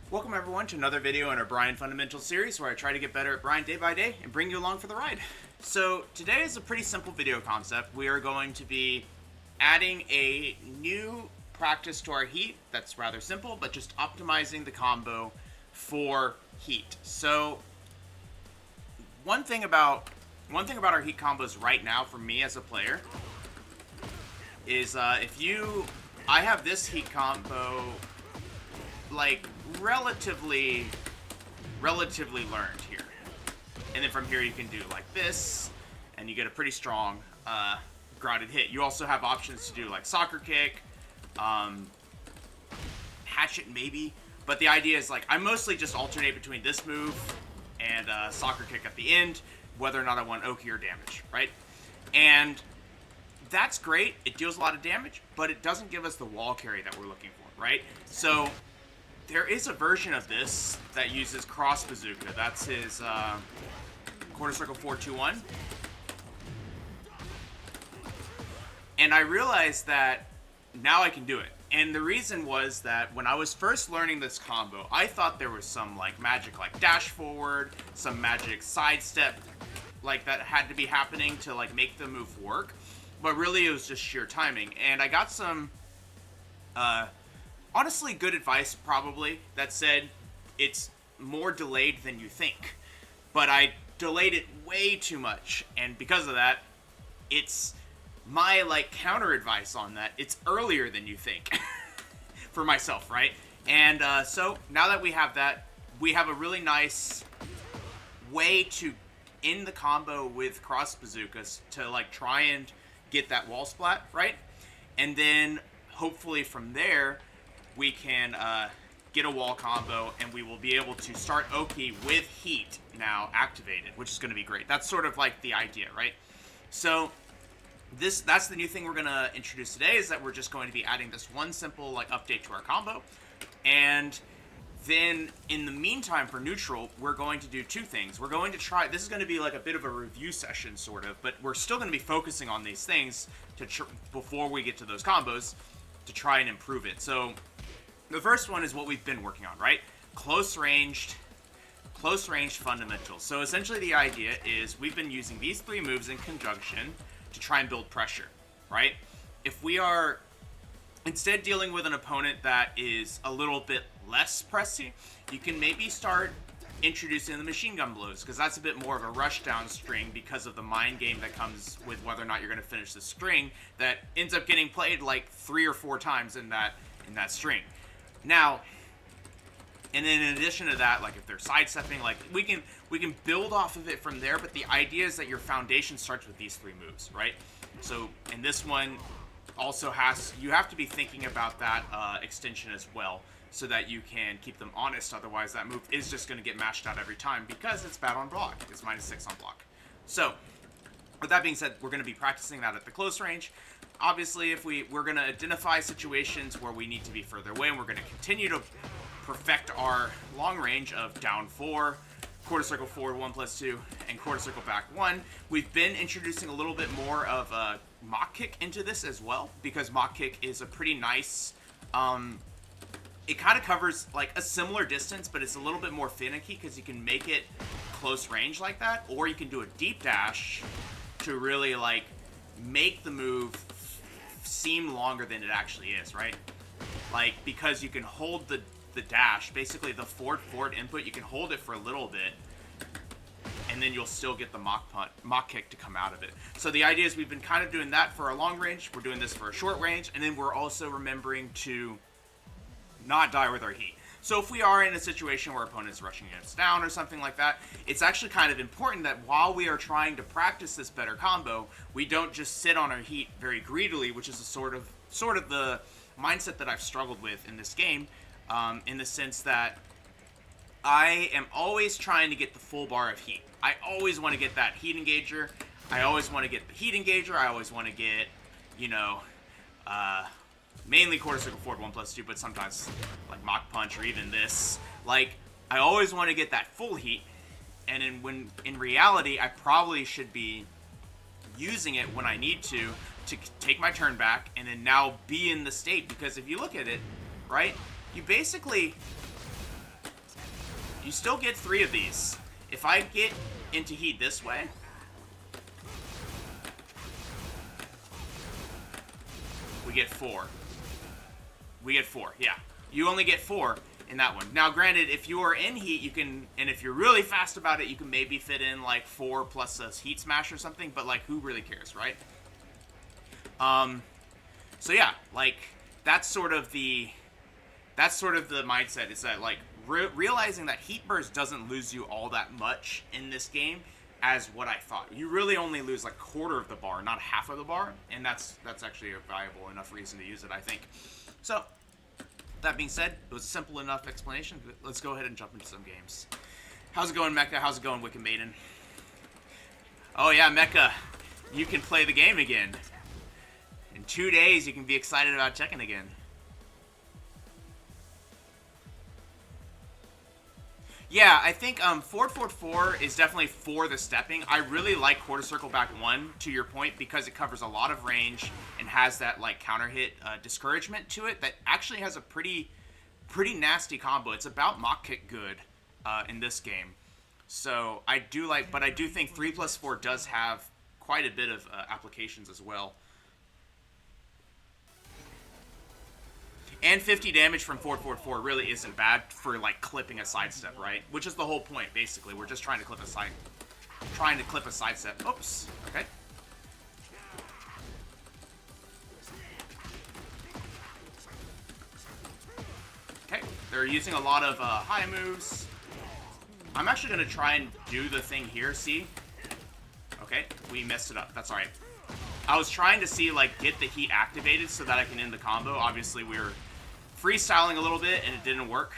Welcome everyone to another video in our Bryan Fundamentals series where I try to get better at Bryan day by day and bring you along for the ride. So today is a pretty simple video concept. We are going to be adding a new practice to our heat that's rather simple, but just optimizing the combo for heat. So one thing about our heat combos right now for me as a player is I have this heat combo like relatively learned here, and then from here you can do like this and you get a pretty strong grounded hit. You also have options to do like soccer kick, hatchet maybe, but the idea is like I mostly just alternate between this move and soccer kick at the end, whether or not I want Oki or damage, right? And that's great, it deals a lot of damage, but it doesn't give us the wall carry that we're looking for, right? So there is a version of this that uses cross bazooka. That's his quarter circle 4-2-1. And I realized that now I can do it. And the reason was that when I was first learning this combo, I thought there was some like magic like dash forward, some magic sidestep like that had to be happening to like make the move work. But really it was just sheer timing. And I got some honestly good advice probably that said it's more delayed than you think, but I delayed it way too much, and because of that it's my like counter advice on that, it's earlier than you think for myself, right? And so now that we have that, we have a really nice way to end the combo with cross bazookas to like try and get that wall splat, right? And then hopefully from there we can get a wall combo, and we will be able to start Oki with heat now activated, which is going to be great. That's sort of like the idea, right? So that's the new thing we're going to introduce today, is that we're just going to be adding this one simple like update to our combo. And then in the meantime for neutral, we're going to do two things. We're going to try, this is going to be like a bit of a review session sort of, but we're still going to be focusing on these things before we get to those combos to try and improve it. So the first one is what we've been working on, right? Close ranged fundamentals. So essentially the idea is we've been using these three moves in conjunction to try and build pressure, right? If we are instead dealing with an opponent that is a little bit less pressy, you can maybe start introducing the machine gun blows, because that's a bit more of a rush down string because of the mind game that comes with whether or not you're going to finish the string that ends up getting played like 3 or 4 times in that string. Now, and then in addition to that, like if they're sidestepping, like we can build off of it from there, but the idea is that your foundation starts with these three moves, right? So in this one also you have to be thinking about that extension as well, so that you can keep them honest. Otherwise that move is just going to get mashed out every time because it's bad on block. It's -6 on block. So with that being said, we're going to be practicing that at the close range. Obviously, if we're going to identify situations where we need to be further away, and we're going to continue to perfect our long range of down 4, quarter circle forward 1+2, and quarter circle back 1. We've been introducing a little bit more of a mock kick into this as well, because mock kick is a pretty nice, it kind of covers like a similar distance, but it's a little bit more finicky because you can make it close range like that, or you can do a deep dash to really like make the move seem longer than it actually is, right? Like, because you can hold the dash, basically the forward input, you can hold it for a little bit, and then you'll still get the mock kick to come out of it. So the idea is we've been kind of doing that for our long range, we're doing this for a short range, and then we're also remembering to not die with our heat. So if we are in a situation where opponents rushing us down or something like that, it's actually kind of important that while we are trying to practice this better combo, we don't just sit on our heat very greedily, which is a sort of the mindset that I've struggled with in this game, in the sense that I am always trying to get the full bar of heat. I always want to get that heat engager. I always want to get the heat engager. I always want to get, you know, mainly quarter circle forward 1+2, but sometimes like mock punch or even this. Like, I always want to get that full heat, and in reality, I probably should be using it when I need to take my turn back and then now be in the state. Because if you look at it, right, you basically You still get 3 of these. If I get into heat this way... we get 4. We get 4, yeah. You only get 4 in that one. Now, granted, if you are in heat, you can... and if you're really fast about it, you can maybe fit in, like, 4 plus a heat smash or something. But, like, who really cares, right? So, yeah. Like, that's sort of the mindset. Is that, like, realizing that heat burst doesn't lose you all that much in this game as what I thought. You really only lose like quarter of the bar, not half of the bar, and that's actually a valuable enough reason to use it, I think. So, that being said, it was a simple enough explanation. Let's go ahead and jump into some games. How's it going, Mecha? How's it going, Wicked Maiden? Oh yeah, Mecha, you can play the game again. In 2 days, you can be excited about Tekken again. Yeah, I think forward 4 is definitely for the stepping. I really like quarter circle back 1, to your point, because it covers a lot of range and has that like counter hit discouragement to it that actually has a pretty nasty combo. It's about mock kick good in this game. So I do like, but I do think 3+4 does have quite a bit of applications as well. And 50 damage from 444 really isn't bad for like clipping a sidestep, right? Which is the whole point, basically. We're just trying to clip a sidestep. Oops. Okay. Okay. They're using a lot of high moves. I'm actually gonna try and do the thing here. See? Okay. We messed it up. That's all right. I was trying to see like get the heat activated so that I can end the combo. Obviously, we were freestyling a little bit, and it didn't work.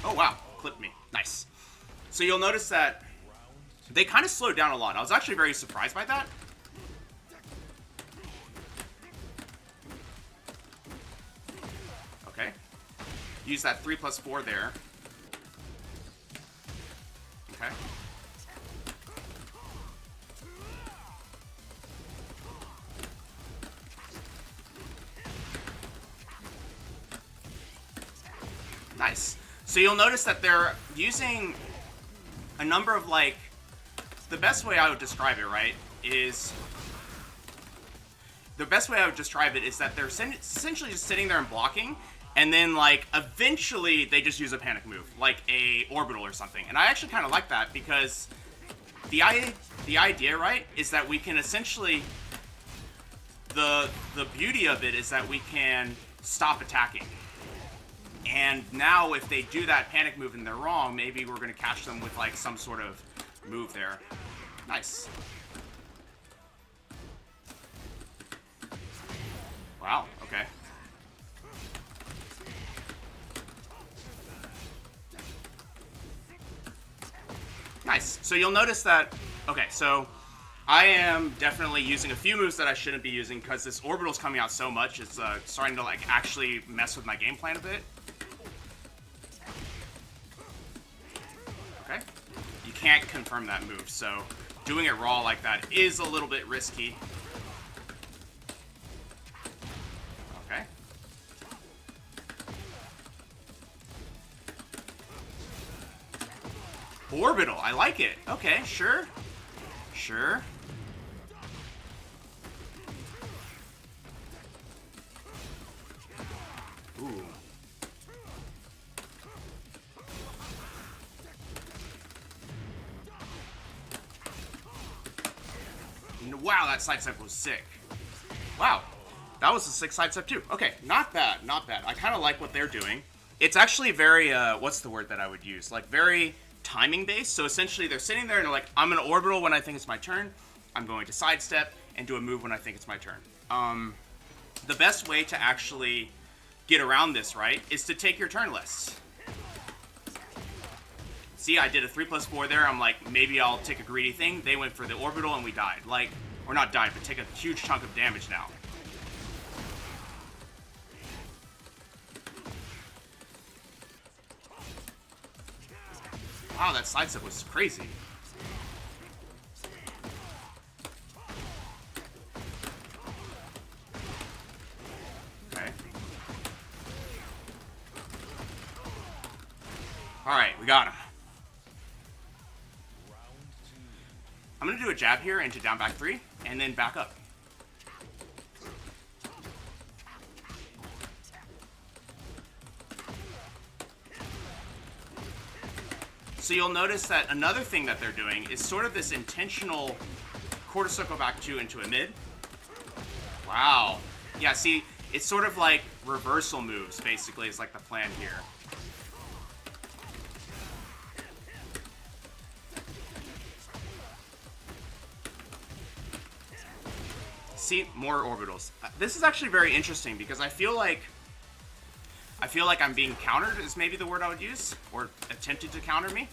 Oh, wow. Clipped me. Nice. So you'll notice that they kind of slowed down a lot. I was actually very surprised by that. Okay. Use that 3+4 there. Okay. Nice. So you'll notice that they're using a number of, like, the best way I would describe it, right, is... the best way I would describe it is that they're essentially just sitting there and blocking, and then, like, eventually they just use a panic move, like a orbital or something. And I actually kind of like that because the idea, right, is that we can essentially... The beauty of it is that we can stop attacking. And now if they do that panic move and they're wrong, maybe we're going to catch them with, like, some sort of move there. Nice. Wow, okay. Nice. So you'll notice that... okay, so I am definitely using a few moves that I shouldn't be using because this orbital's coming out so much. It's starting to, like, actually mess with my game plan a bit. Okay. You can't confirm that move, so doing it raw like that is a little bit risky. Okay. Orbital, I like it. Okay, sure. Sure. Ooh. Wow, that sidestep was sick. Wow. That was a sick sidestep too. Okay, not bad, not bad. I kind of like what they're doing. It's actually very, what's the word that I would use? Like, very timing based. So essentially they're sitting there and they're like, I'm going to orbital when I think it's my turn. I'm going to sidestep and do a move when I think it's my turn. The best way to actually get around this, right, is to take your turn lists. See, I did a 3+4 there. I'm like, maybe I'll take a greedy thing. They went for the orbital and we died. Like, or not died, but take a huge chunk of damage now. Wow, that sidestep was crazy. Okay. Alright, we got him. I'm gonna do a jab here into down back 3, and then back up. So you'll notice that another thing that they're doing is sort of this intentional quarter circle back 2 into a mid. Wow. Yeah, see, it's sort of like reversal moves, basically, is like the plan here. See, more orbitals. This is actually very interesting because I feel like I'm being countered is maybe the word I would use, or attempted to counter me.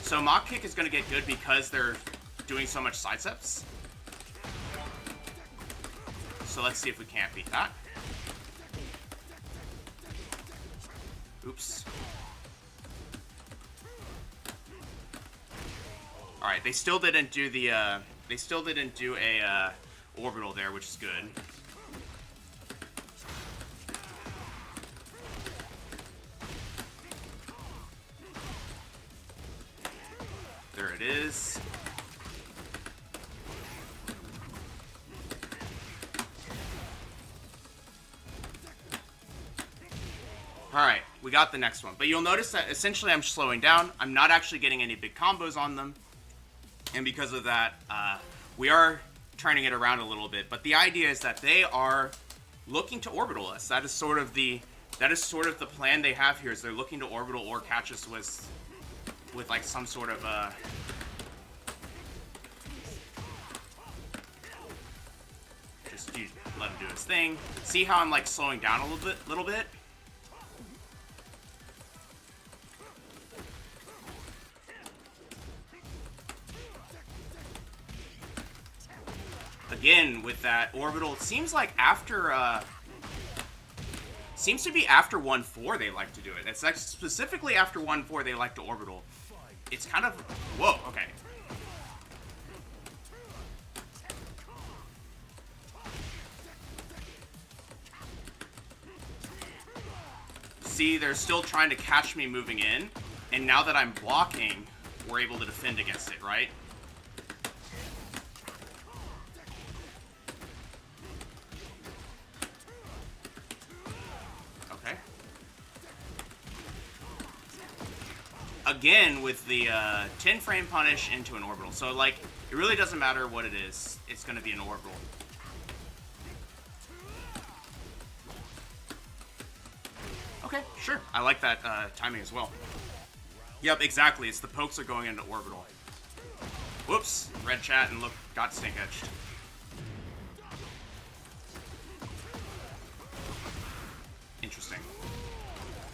So Mach Kick is going to get good because they're doing so much sidesteps. So let's see if we can't beat that. Oops. All right, they still didn't do the orbital there, which is good. There it is. All right, we got the next one. But you'll notice that essentially I'm slowing down. I'm not actually getting any big combos on them. And because of that, we are turning it around a little bit. But the idea is that they are looking to orbital us. That is sort of the plan they have here. Is they're looking to orbital or catch us with like some sort of just let him do his thing. See how I'm like slowing down a little bit. Again, with that orbital, it seems like after, seems to be after 1-4 they like to do it. It's like specifically after 1-4 they like to orbital. It's kind of, whoa, okay. See, they're still trying to catch me moving in, and now that I'm blocking, we're able to defend against it, right? Again, with the 10 frame punish into an orbital. So, like, it really doesn't matter what it is. It's going to be an orbital. Okay, sure. I like that timing as well. Yep, exactly. It's the pokes are going into orbital. Whoops. Red chat and look, got stink edged. Interesting.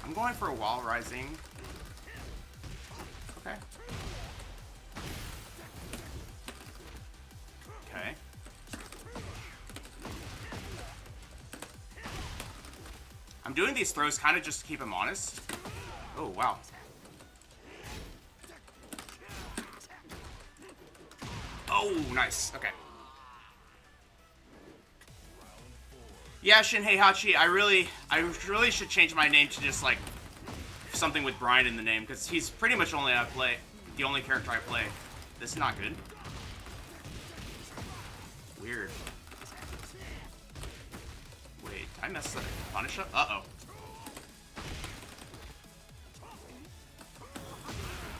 I'm going for a wall rising. Okay. Okay. I'm doing these throws kind of just to keep him honest. Oh, wow. Oh, nice. Okay. Yeah, Shinheihachi, I really should change my name to just, like, something with Bryan in the name, because he's pretty much the only character I play. This is not good. Weird. Wait, did I mess the punish up? Uh-oh.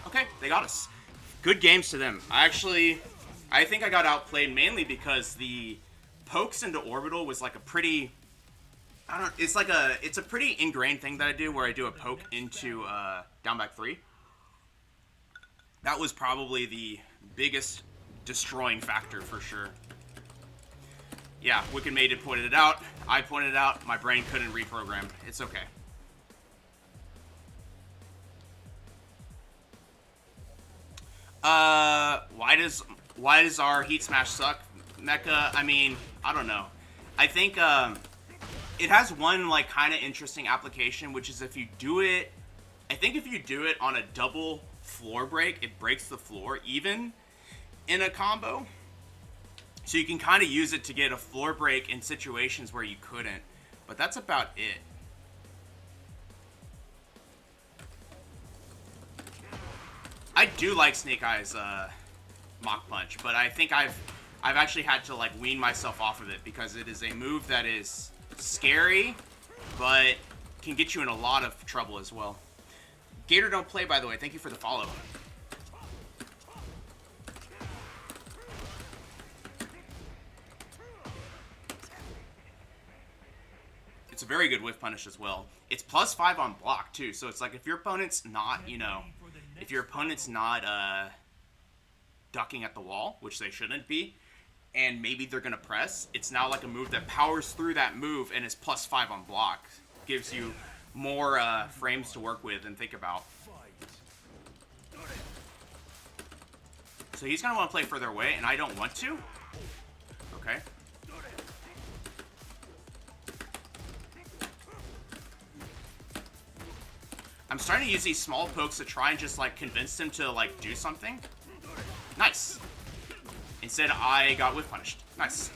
Okay, they got us. Good games to them. I think I got outplayed mainly because the pokes into orbital was like a pretty... it's a pretty ingrained thing that I do where I do a poke into down back 3. That was probably the biggest destroying factor for sure. Yeah, Wicked Maiden pointed it out. I pointed it out. My brain couldn't reprogram. It's okay. Why does our Heat Smash suck? Mecha, I mean, I don't know. I think it has one like kind of interesting application, which is if you do it, I think if you do it on a double floor break, it breaks the floor even in a combo. So you can kind of use it to get a floor break in situations where you couldn't. But that's about it. I do like Snake Eyes Mach Punch, but I think I've actually had to like wean myself off of it because it is a move that is scary, but can get you in a lot of trouble as well. Gator Don't Play, by the way, thank you for the follow. It's a very good whiff punish as well. It's +5 on block too, so it's like if your opponent's not, you know, if your opponent's not ducking at the wall, which they shouldn't be, and maybe they're gonna press, it's now like a move that powers through that move and is +5 on block. Gives you more frames to work with and think about. So he's gonna want to play further away, and I don't want to. Okay. I'm starting to use these small pokes to try and just like convince him to like do something. Nice. Instead, I got whiff punished. Nice.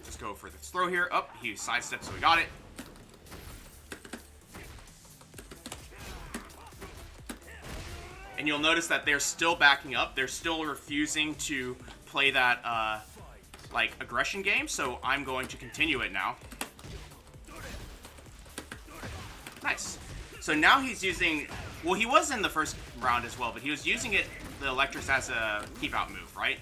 Just go for this throw here. Up, he sidestepped, so we got it. And you'll notice that they're still backing up. They're still refusing to play that like aggression game, so I'm going to continue it now. Nice. So now he's using, well, he was in the first round as well, but he was using it, the Electrus, as a keep out move, right?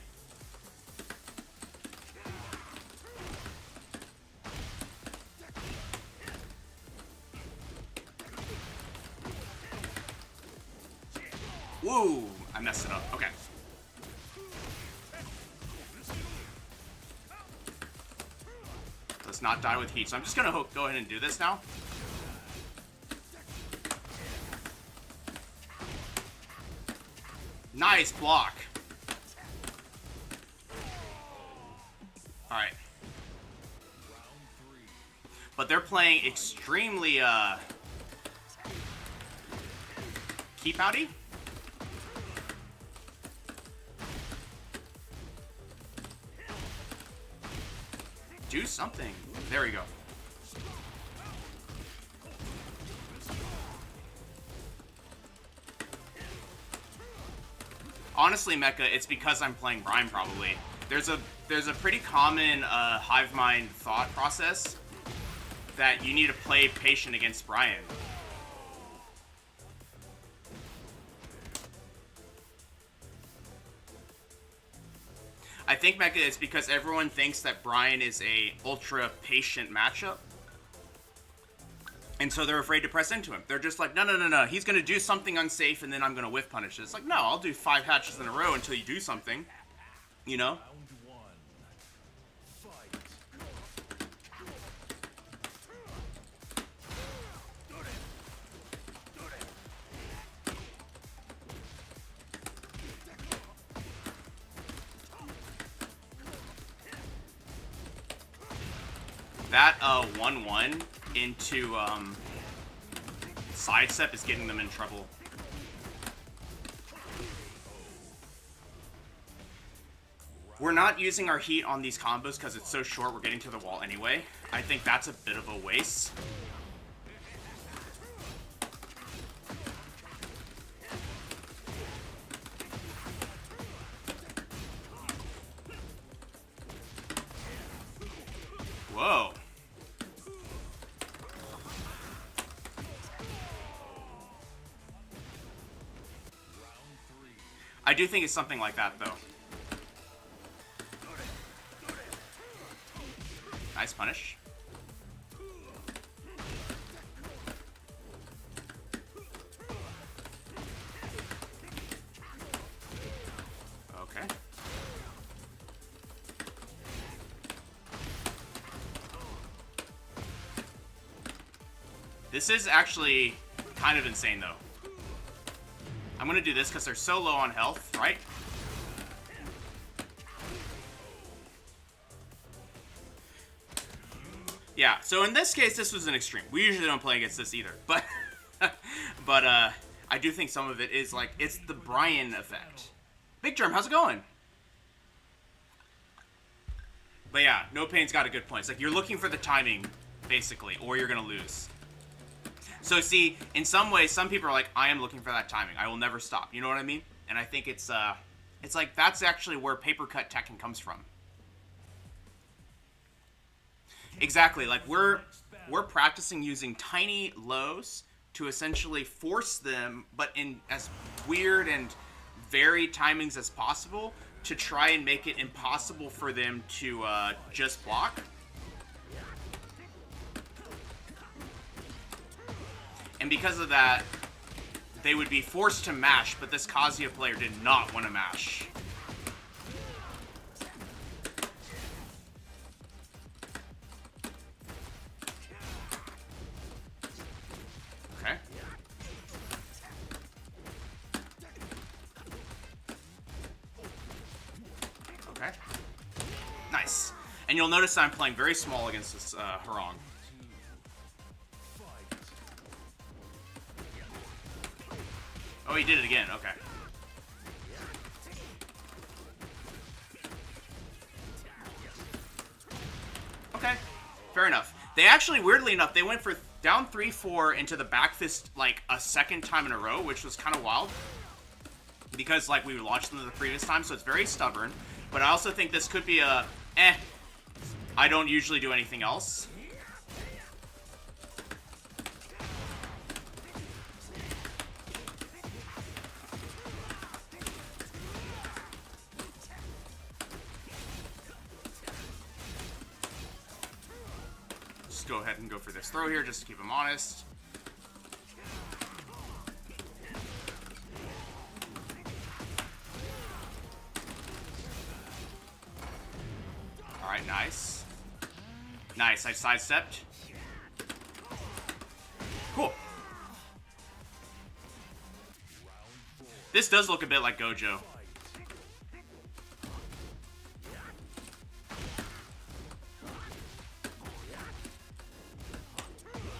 Whoa, I messed it up. Okay. Let's not die with heat. So I'm just gonna go ahead and do this now. Nice block. Alright. But they're playing extremely keep outy. Do something. There we go. Honestly, Mecha, it's because I'm playing Bryan, probably. There's a pretty common hive mind thought process that you need to play patient against Bryan. I think, Mecha, it's because everyone thinks that Bryan is a ultra patient matchup. And so they're afraid to press into him. They're just like, no, no, no, no. He's going to do something unsafe, and then I'm going to whiff punish it. It's like, no, I'll do 5 hatches in a row until you do something. You know? That 1-1 into sidestep is getting them in trouble. We're not using our heat on these combos because it's so short, we're getting to the wall anyway. I think that's a bit of a waste. Whoa. I do think it's something like that, though. Nice punish. Okay. This is actually kind of insane, though. I'm gonna do this because they're so low on health, right? Yeah, so in this case, this was an extreme. We usually don't play against this either, but but I do think some of it is like, it's the Bryan effect. Big Germ, how's it going? But yeah, No Pain's got a good point. It's like, you're looking for the timing, basically, or you're gonna lose. So see, in some ways, some people are like, I am looking for that timing. I will never stop. You know what I mean? And I think it's like, that's actually where paper cut Tekken comes from. Exactly. Like, we're practicing using tiny lows to essentially force them, but in as weird and varied timings as possible, to try and make it impossible for them to just block. And because of that, they would be forced to mash, but this Kazuya player did not want to mash. Okay. Okay. Nice. And you'll notice I'm playing very small against this Harong. Oh, he did it again. Okay. Okay. Fair enough. They actually, weirdly enough, they went for down 3-4 into the back fist like a second time in a row, which was kind of wild. Because, like, we launched them the previous time, so it's very stubborn. But I also think this could be a, I don't usually do anything else. Go ahead and go for this throw here just to keep him honest. Alright, nice. Nice, I sidestepped. Cool. This does look a bit like Gojo.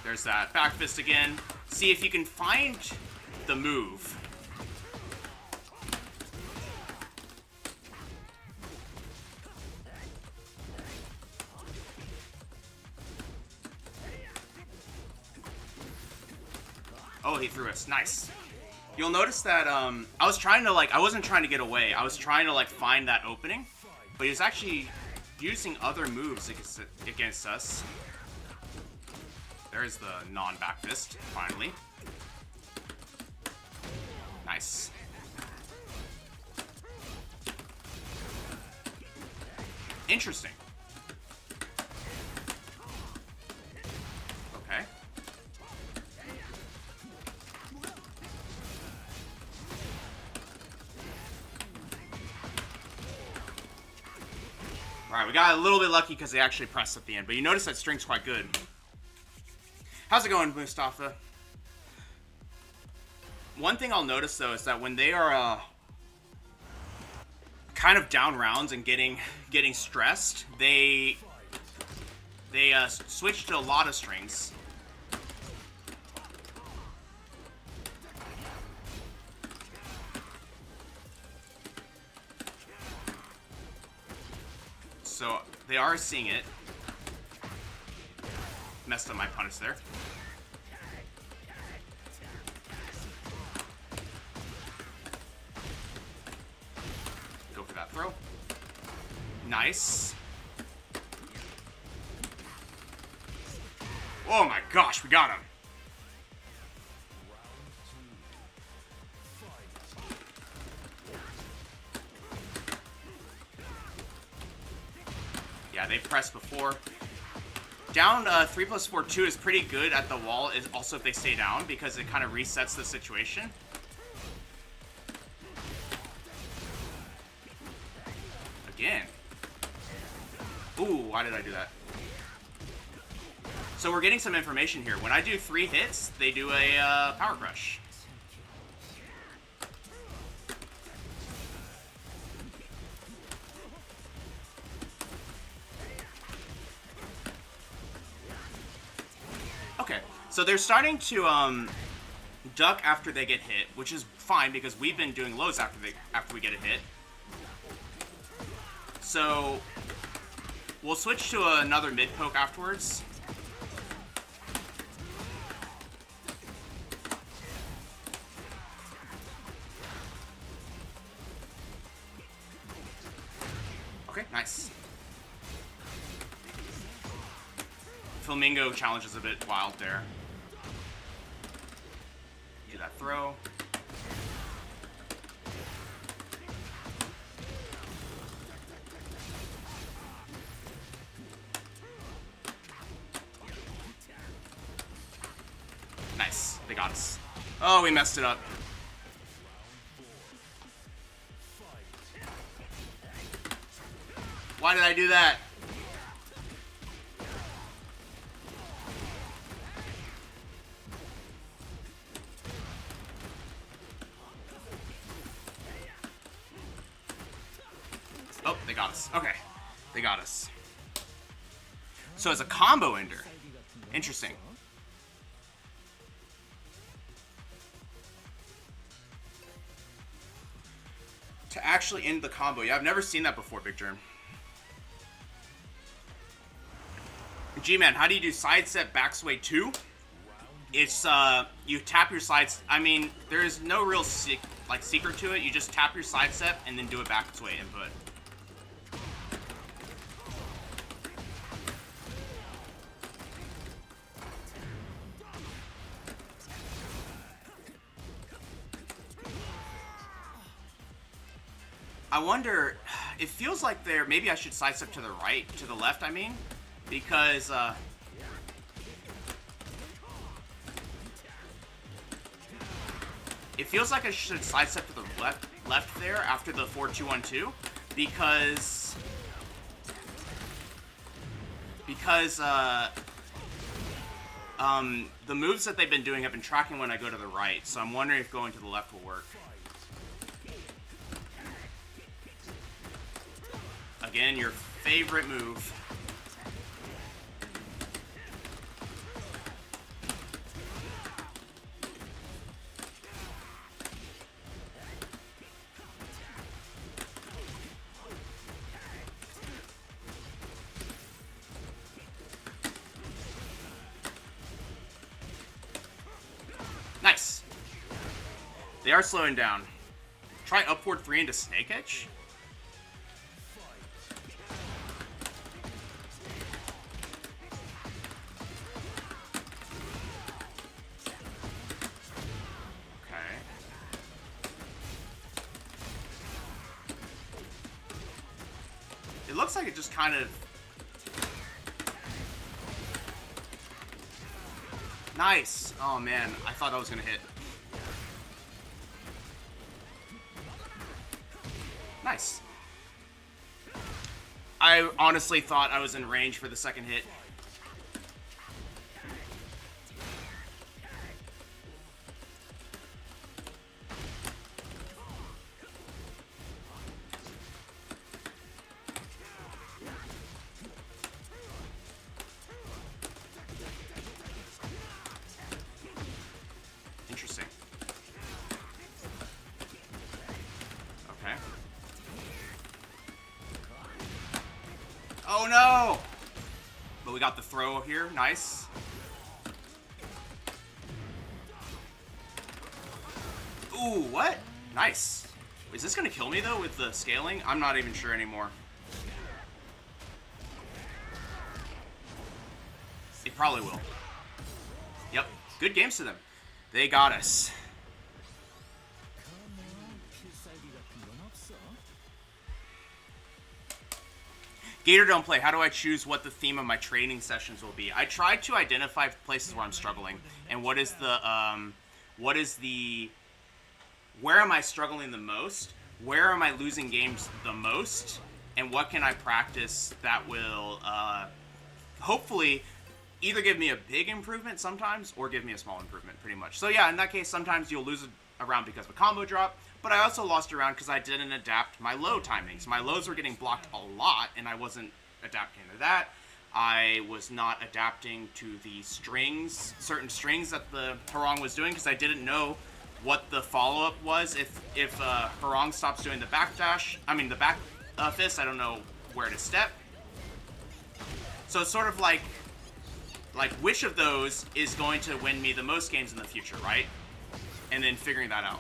There's that back fist again. See if you can find the move. Oh, he threw us. Nice. You'll notice that I was trying to, like, I wasn't trying to get away. I was trying to, like, find that opening. But he was actually using other moves against us. There's the non-back fist, finally. Nice. Interesting. Okay. Alright, we got a little bit lucky because they actually pressed at the end, but you notice that string's quite good. How's it going, Mustafa? One thing I'll notice, though, is that when they are kind of down rounds and getting stressed, they switch to a lot of strings. So they are seeing it. Messed up my punish there. Go for that throw. Nice. Oh my gosh, we got him. Yeah, they've pressed before. Down 3+4, 2 is pretty good at the wall, is also if they stay down, because it kind of resets the situation. Again. Ooh, why did I do that? So we're getting some information here. When I do 3 hits, they do a power crush. So they're starting to duck after they get hit, which is fine because we've been doing lows after we get a hit. So we'll switch to another mid poke afterwards. Okay, nice. Flamingo challenge is a bit wild there. Do that throw. Nice. They got us. Oh, we messed it up. Why did I do that? Oh, they got us. Okay. They got us. So it's a combo ender. Interesting. To actually end the combo. Yeah, I've never seen that before, Big Germ. G-Man, how do you do side step back sway 2? It's, you tap your sides. I mean, there is no real secret to it. You just tap your side step and then do a back sway input. I wonder, it feels like they're, maybe I should sidestep to the right, to the left, I mean, because, it feels like I should sidestep to the left there after the 4-2-1-2, because the moves that they've been doing have been tracking when I go to the right, so I'm wondering if going to the left will work. Again, your favorite move. Nice. They are slowing down. Try upward 3 into Snake Edge. It looks like it just kind of... Nice! Oh man, I thought I was gonna hit. Nice. I honestly thought I was in range for the second hit. Interesting. Okay. Oh no! But we got the throw here. Nice. Ooh, what? Nice. Is this gonna kill me though with the scaling? I'm not even sure anymore. It probably will. Yep. Good games to them. They got us. Gator don't play. How do I choose what the theme of my training sessions will be? I try to identify places where I'm struggling and where am I struggling the most? Where am I losing games the most? And what can I practice that will hopefully either give me a big improvement sometimes or give me a small improvement pretty much. So yeah, in that case, sometimes you'll lose a round because of a combo drop, but I also lost a round because I didn't adapt my low timings. My lows were getting blocked a lot and I wasn't adapting to that. I was not adapting to the strings, certain strings that the Harong was doing, because I didn't know what the follow-up was. If Harong stops doing the backdash, the back fist, I don't know where to step. So it's sort of like which of those is going to win me the most games in the future, right? And then figuring that out.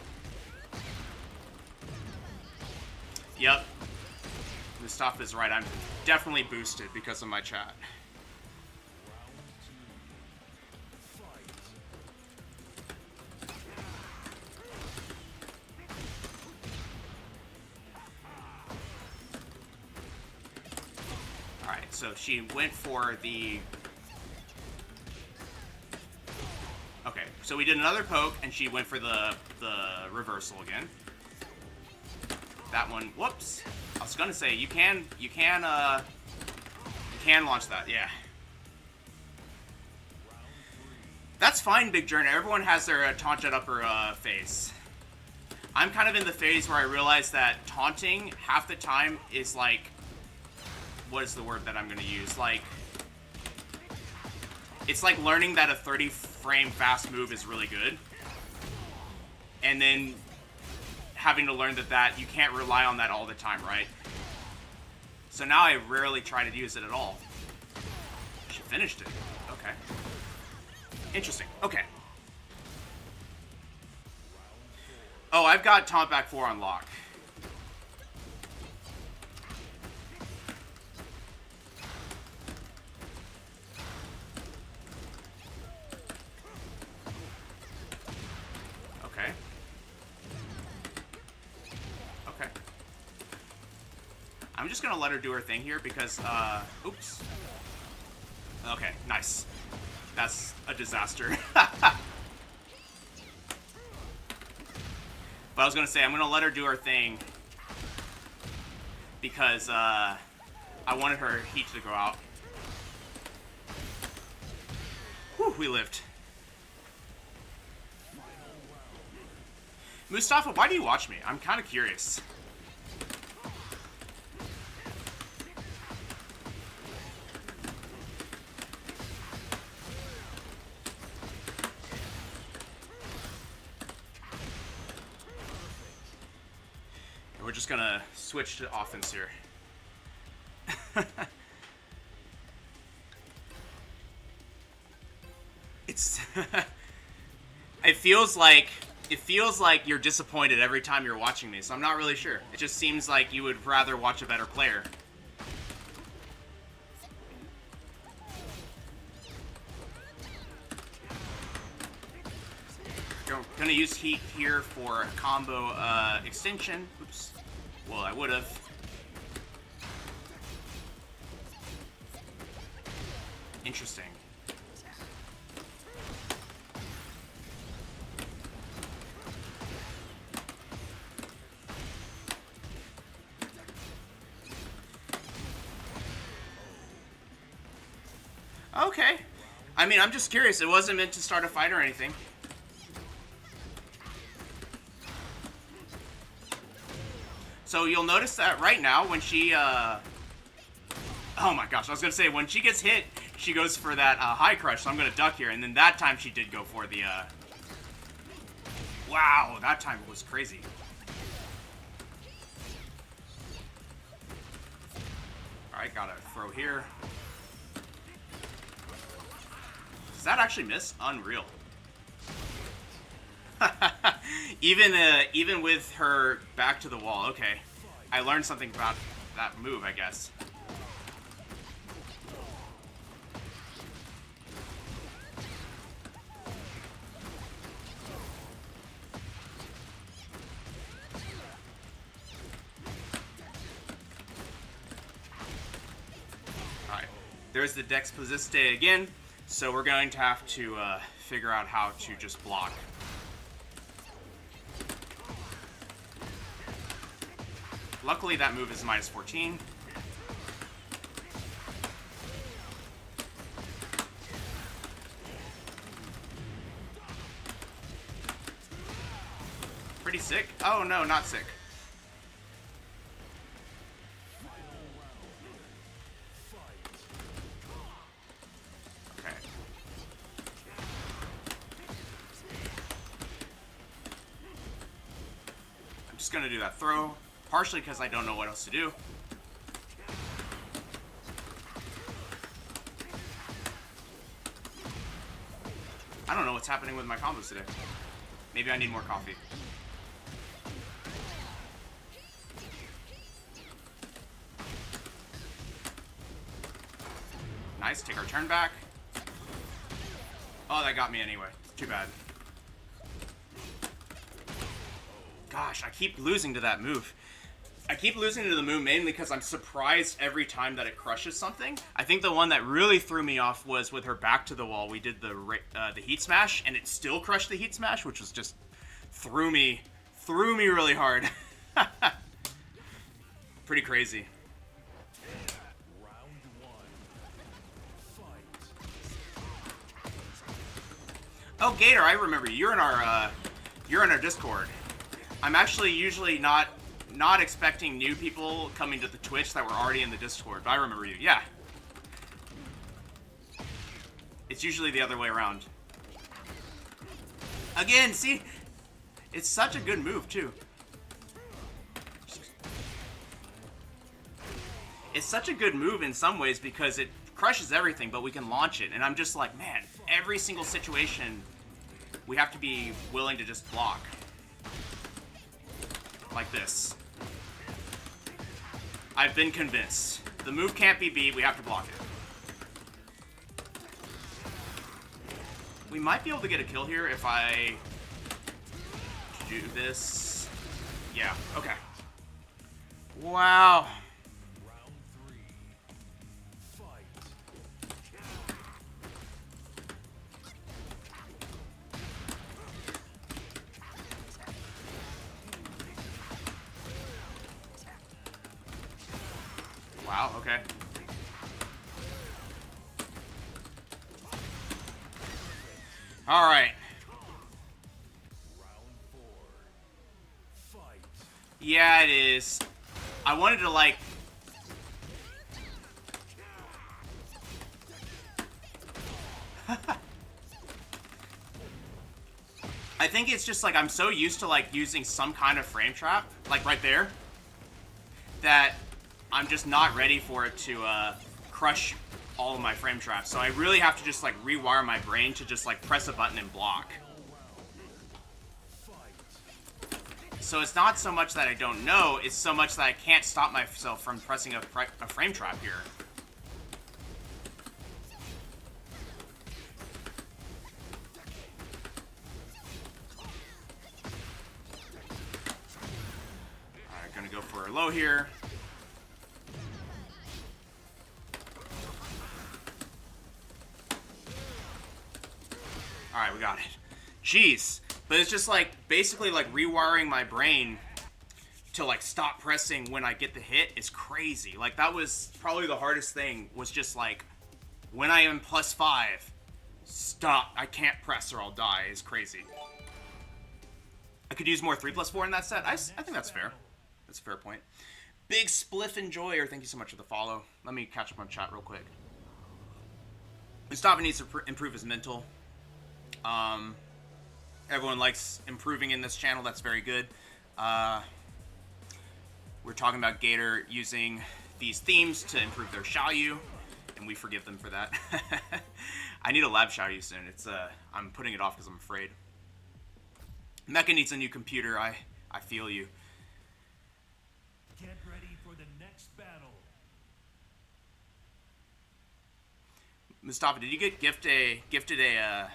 Yep. Mustafa's right. I'm definitely boosted because of my chat. Alright, so she went for the... Okay, so we did another poke, and she went for the reversal again. That one, whoops. I was gonna say, you can launch that, yeah. That's fine, Big Journey. Everyone has their taunted upper phase. I'm kind of in the phase where I realize that taunting, half the time, is like... What is the word that I'm gonna use? Like... It's like learning that a 30-frame fast move is really good. And then having to learn that you can't rely on that all the time, right? So now I rarely try to use it at all. She finished it. Okay. Interesting. Okay. Oh, I've got Taunt Back 4 on lock. Okay. Okay. I'm just gonna let her do her thing here because, oops. Okay, nice. That's a disaster. But I was gonna say, I'm gonna let her do her thing because, I wanted her heat to go out. Whew, we lived. Mustafa, why do you watch me? I'm kind of curious. We're just gonna switch to offense here. It's it feels like you're disappointed every time you're watching me, so I'm not really sure. It just seems like you would rather watch a better player. Gonna use heat here for a combo extension. Oops. Well, I would have. Interesting. Okay. I mean, I'm just curious. It wasn't meant to start a fight or anything. So you'll notice that right now when she, oh my gosh, I was gonna say, when she gets hit, she goes for that high crush, so I'm gonna duck here, and then that time she did go for the, wow, that time was crazy. Alright, gotta throw here. Does that actually miss? Unreal. Even with her back to the wall. Okay. I learned something about that move, I guess. Alright. There's the Dex Posiste again. So we're going to have to figure out how to just block. Luckily, that move is minus 14. Pretty sick. Oh, no, not sick. just gonna do that throw, partially because I don't know what else to do. I don't know what's happening with my combos today. Maybe I need more coffee. Nice, take our turn back. Oh, that got me anyway. Too bad. Gosh, I keep losing to that move. I keep losing to the move mainly because I'm surprised every time that it crushes something. I think the one that really threw me off was with her back to the wall. We did the heat smash, and it still crushed the heat smash, which was just threw me really hard. Pretty crazy. Oh, Gator, I remember you. You're in our Discord. I'm actually usually not expecting new people coming to the Twitch that were already in the Discord, but I remember you. Yeah. It's usually the other way around. Again, see? It's such a good move, too. It's such a good move in some ways because it crushes everything, but we can launch it. And I'm just like, man, every single situation, we have to be willing to just block. Like this. I've been convinced. The move can't be beat, we have to block it. We might be able to get a kill here if I do this. Yeah, okay. Wow. Wow, okay. All right. Yeah, it is. I wanted to, like... I think it's just, like, I'm so used to, like, using some kind of frame trap, like right there, that I'm just not ready for it to crush all of my frame traps. So I really have to just like rewire my brain to just like press a button and block. So it's not so much that I don't know, it's so much that I can't stop myself from pressing a frame trap here. Alright, gonna go for a low here. Alright, we got it. Jeez. But it's just like, basically like rewiring my brain to like stop pressing when I get the hit is crazy. Like that was probably the hardest thing, was just like, when I am +5, stop. I can't press or I'll die is crazy. I could use more 3+4 in that set. I think that's fair. That's a fair point. Big Spliff Enjoyer, thank you so much for the follow. Let me catch up on chat real quick. Mustafa needs to improve his mental. Everyone likes improving in this channel. That's very good. We're talking about Gator using these themes to improve their Xiaoyu, and we forgive them for that. I need a lab Xiaoyu soon. It's I'm putting it off because I'm afraid. Mecha needs a new computer. I feel you. Get ready for the next battle. Mustafa, did you get gifted a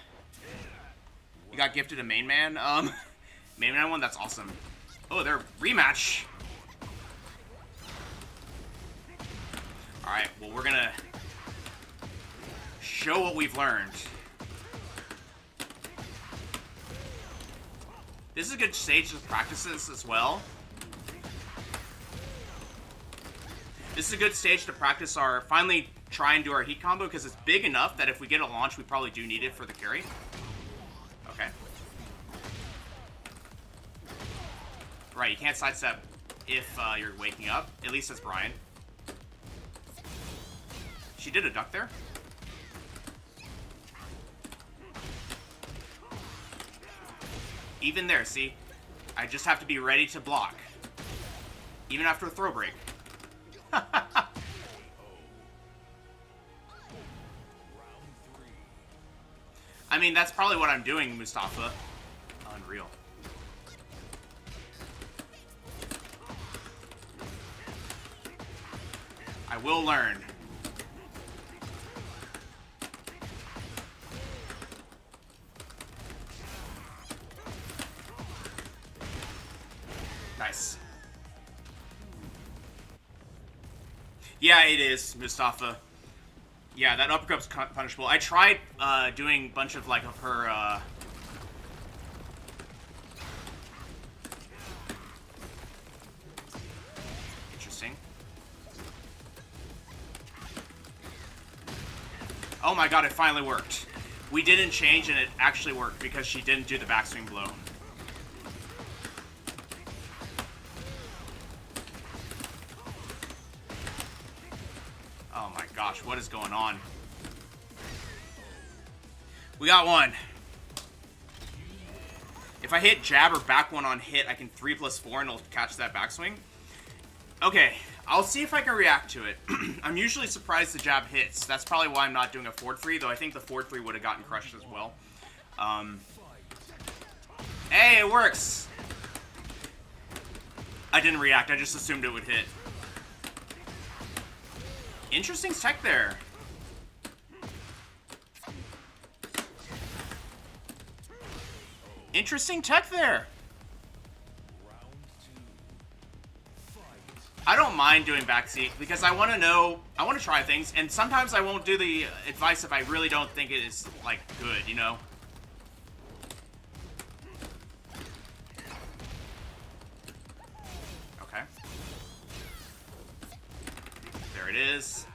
you got gifted a main man? Main man one? That's awesome. Oh, they're rematch. Alright, well we're gonna show what we've learned. This is a good stage to practice this as well. This is a good stage to practice our, finally try and do our heat combo, because it's big enough that if we get a launch, we probably do need it for the carry. Okay. Right, you can't sidestep if you're waking up. At least as Bryan. She did a duck there. Even there, see? I just have to be ready to block. Even after a throw break. I mean, that's probably what I'm doing, Mustafa. Unreal. I will learn. Nice. Yeah, it is, Mustafa. Yeah, that uppercut's punishable. I tried doing a bunch of, like, of her, Interesting. Oh my god, it finally worked. We didn't change and it actually worked because she didn't do the backswing blow. Oh my gosh, what is going on? We got one. If I hit jab or back one on hit, I can 3+4 and it'll catch that backswing. Okay, I'll see if I can react to it. I'm usually surprised the jab hits. That's probably why I'm not doing a forward 3, though I think the forward 3 would have gotten crushed as well. Hey, it works! I didn't react, I just assumed it would hit. Interesting tech there. Interesting tech there. I don't mind doing backseat because I want to know, I want to try things, and sometimes I won't do the advice if I really don't think it is, like, good, you know? Okay. There it is.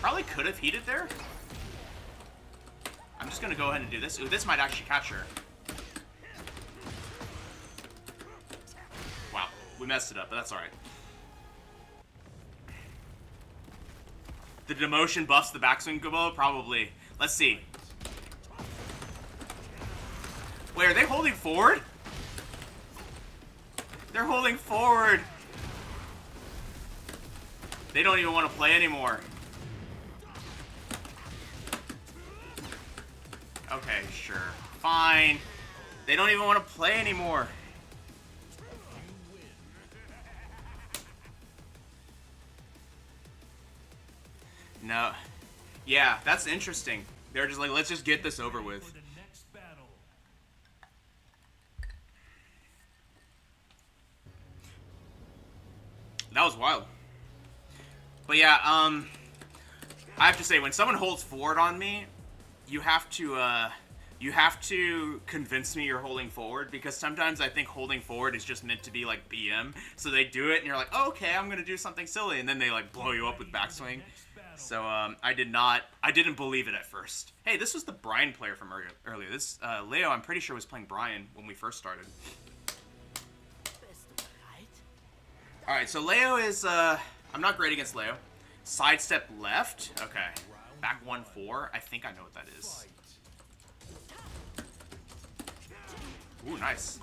Probably could have heated there. I'm just going to go ahead and do this. Ooh, this might actually catch her. Wow, we messed it up, but that's alright. The demotion buffs the backswing blow? Probably. Let's see. Wait, are they holding forward? They're holding forward. They don't even want to play anymore. Okay, sure. Fine. They don't even want to play anymore. No. Yeah, that's interesting. They're just like, let's just get this over with. That was wild. But yeah, I have to say, when someone holds forward on me, you have to convince me you're holding forward, because sometimes I think holding forward is just meant to be like BM. So they do it and you're like, oh, okay, I'm gonna do something silly, and then they like blow you up with backswing. So I didn't believe it at first. Hey, this was the Bryan player from earlier. This Leo, I'm pretty sure, was playing Bryan when we first started. All right, so Leo is I'm not great against Leo. Sidestep left. Okay. Back 1-4. I think I know what that is. Ooh, nice.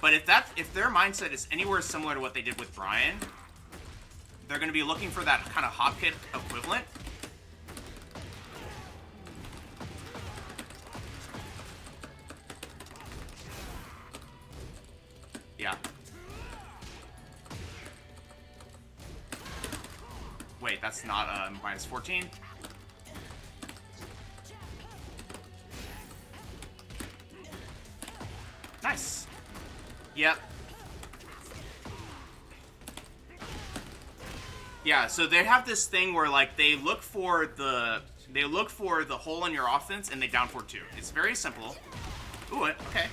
But if their mindset is anywhere similar to what they did with Bryan, they're going to be looking for that kind of hop kick equivalent. Yeah. Wait, that's not minus 14. Nice. Yep. Yeah, so they have this thing where like they look for the hole in your offense and they down for 2. It's very simple. Ooh, okay.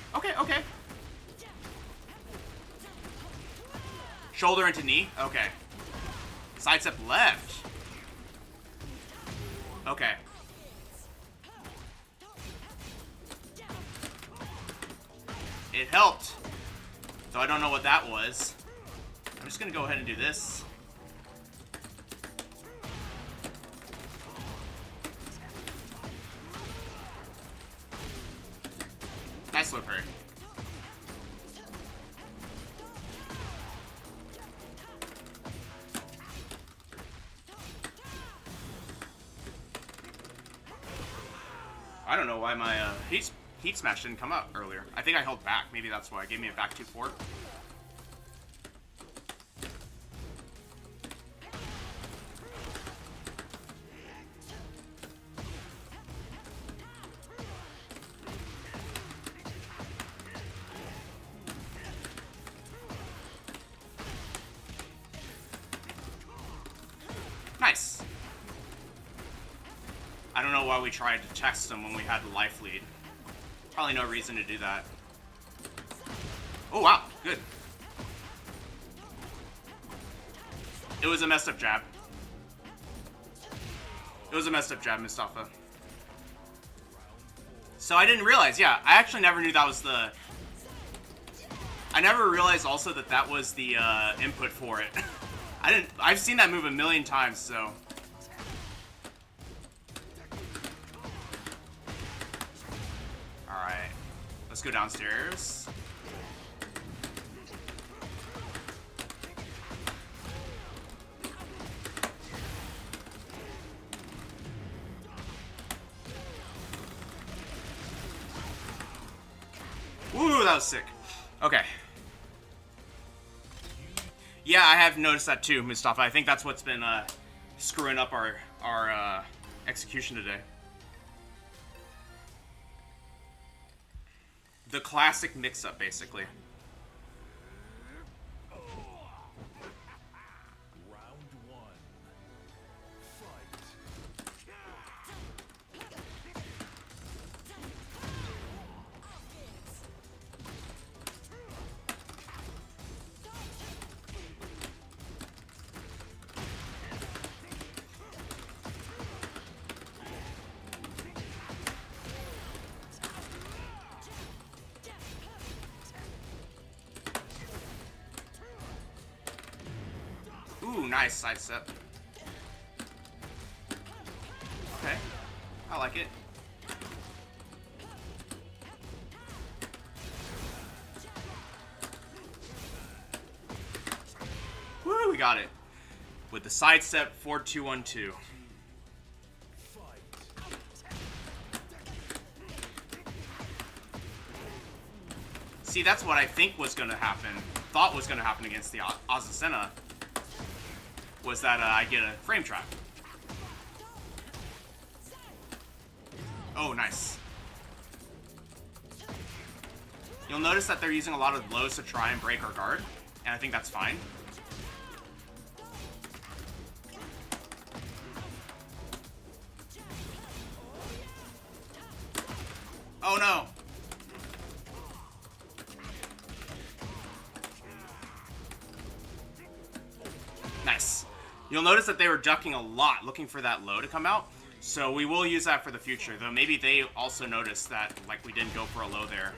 Shoulder into knee. Okay. Sidestep left. Okay. It helped. Though I don't know what that was. I'm just gonna go ahead and do this. Nice low parry. I don't know why my heat smash didn't come up earlier. I think I held back. Maybe that's why. It gave me a back 2-4. Nice. I don't know why we tried to test him when we had the life lead. Probably no reason to do that. Oh, wow. Good. It was a messed up jab. It was a messed up jab, Mustafa. So I didn't realize, yeah. I actually never knew that was the... I never realized also that that was the input for it. I've seen that move a million times, so... Alright. Let's go downstairs. Woo, that was sick. Okay. Yeah, I have noticed that too, Mustafa. I think that's what's been screwing up our execution today. The classic mix-up, basically. Round one. Fight. Ooh, nice side step. Okay. I like it. Woo, we got it. With the side step 4-2-1-2. See, that's what I think was going to happen. Thought was going to happen against the Azucena. Was that I get a frame trap. Oh, nice. You'll notice that they're using a lot of lows to try and break our guard, and I think that's fine. Oh no! Nice. You'll notice that they were ducking a lot, looking for that low to come out. So we will use that for the future, though maybe they also noticed that, like, we didn't go for a low there.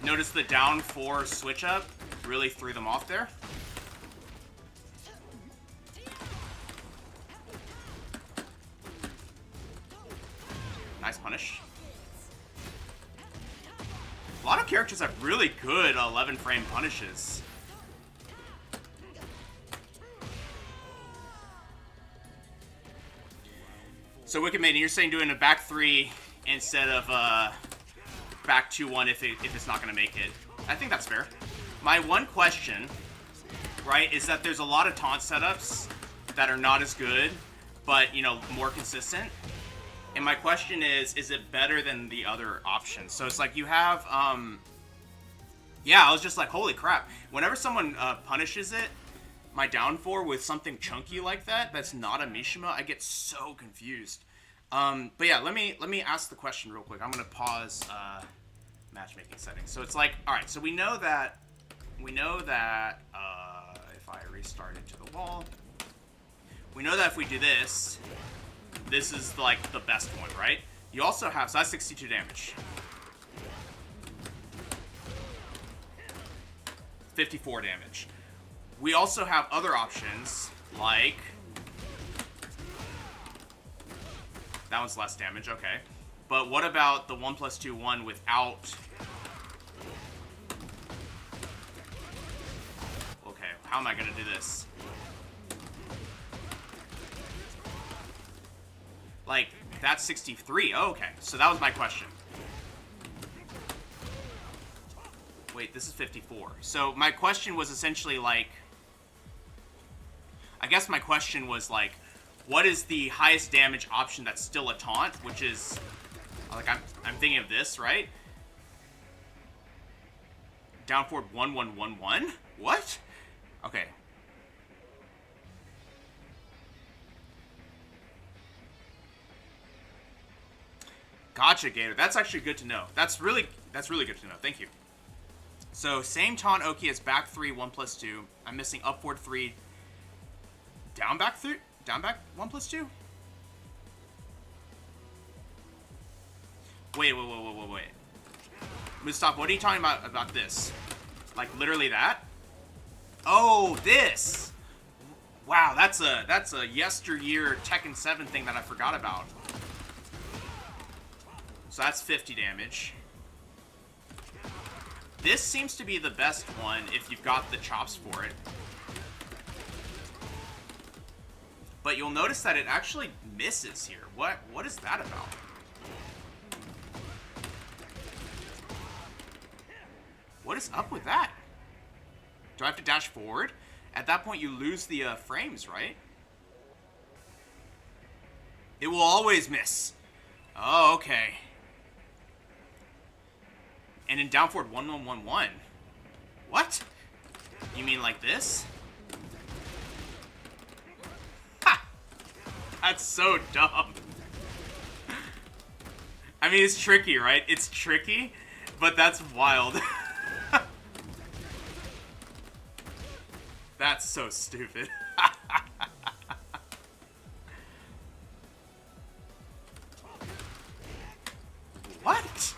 Notice the down 4 switch up really threw them off there. Nice punish. A lot of characters have really good 11 frame punishes. So Wicked Maiden, you're saying doing a back 3 instead of back 2-1 if it's not going to make it. I think that's fair. My one question, right, is that there's a lot of taunt setups that are not as good, but, you know, more consistent. And my question is it better than the other options? So it's like you have, yeah, I was just like, holy crap. Whenever someone punishes it, my down 4 with something chunky like that, that's not a Mishima, I get so confused. But yeah, let me ask the question real quick. I'm gonna pause matchmaking settings. So it's like, all right, so we know that if I restart it to the wall, we know that if we do this, this is like the best one, right? You also have, so that's 62 damage. 54 damage. We also have other options, like... That one's less damage, okay. But what about the 1+2-1 without... Okay, how am I gonna do this? Like, that's 63. Oh, okay. So that was my question. Wait, this is 54. So my question was essentially like... I guess my question was like, what is the highest damage option that's still a taunt? Which is... Like, I'm thinking of this, right? Down forward 1111? What? Okay. Gotcha, Gator. That's actually good to know. That's really good to know. Thank you. So, same taunt Oki as back 3, 1+2. I'm missing upward 3. Down back 3? Down back 1+2? Wait. Mustafa, what are you talking about this? Like, literally that? Oh, this! Wow, that's a yesteryear Tekken 7 thing that I forgot about. So that's 50 damage. This seems to be the best one if you've got the chops for it. But you'll notice that it actually misses here. What is that about? What is up with that? Do I have to dash forward? At that point, you lose the frames, right? It will always miss. Oh, okay. And in down forward 1111. What? You mean like this? Ha! That's so dumb. I mean, it's tricky, right? It's tricky, but that's wild. That's so stupid. What?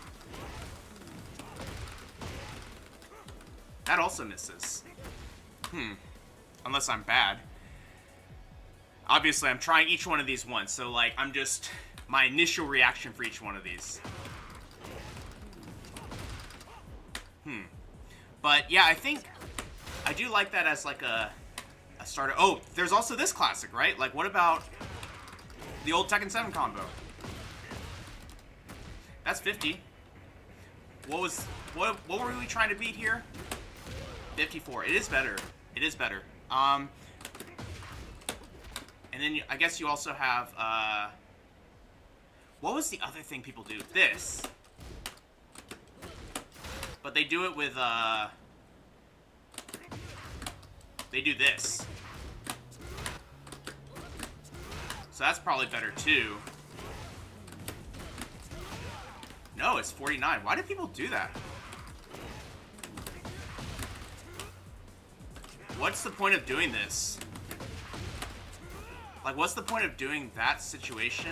That also misses. Unless I'm bad. Obviously, I'm trying each one of these once, so, like, I'm just... My initial reaction for each one of these. But, yeah, I think... I do like that as, like, a starter. Oh, there's also this classic, right? Like, what about the old Tekken 7 combo? That's 50. What were we trying to beat here? 54. It is better. It is better. And then I guess you also have, what was the other thing people do? This. But they do it with, they do this. So that's probably better too. No, it's 49. Why do people do that? What's the point of doing this? Like, what's the point of doing that situation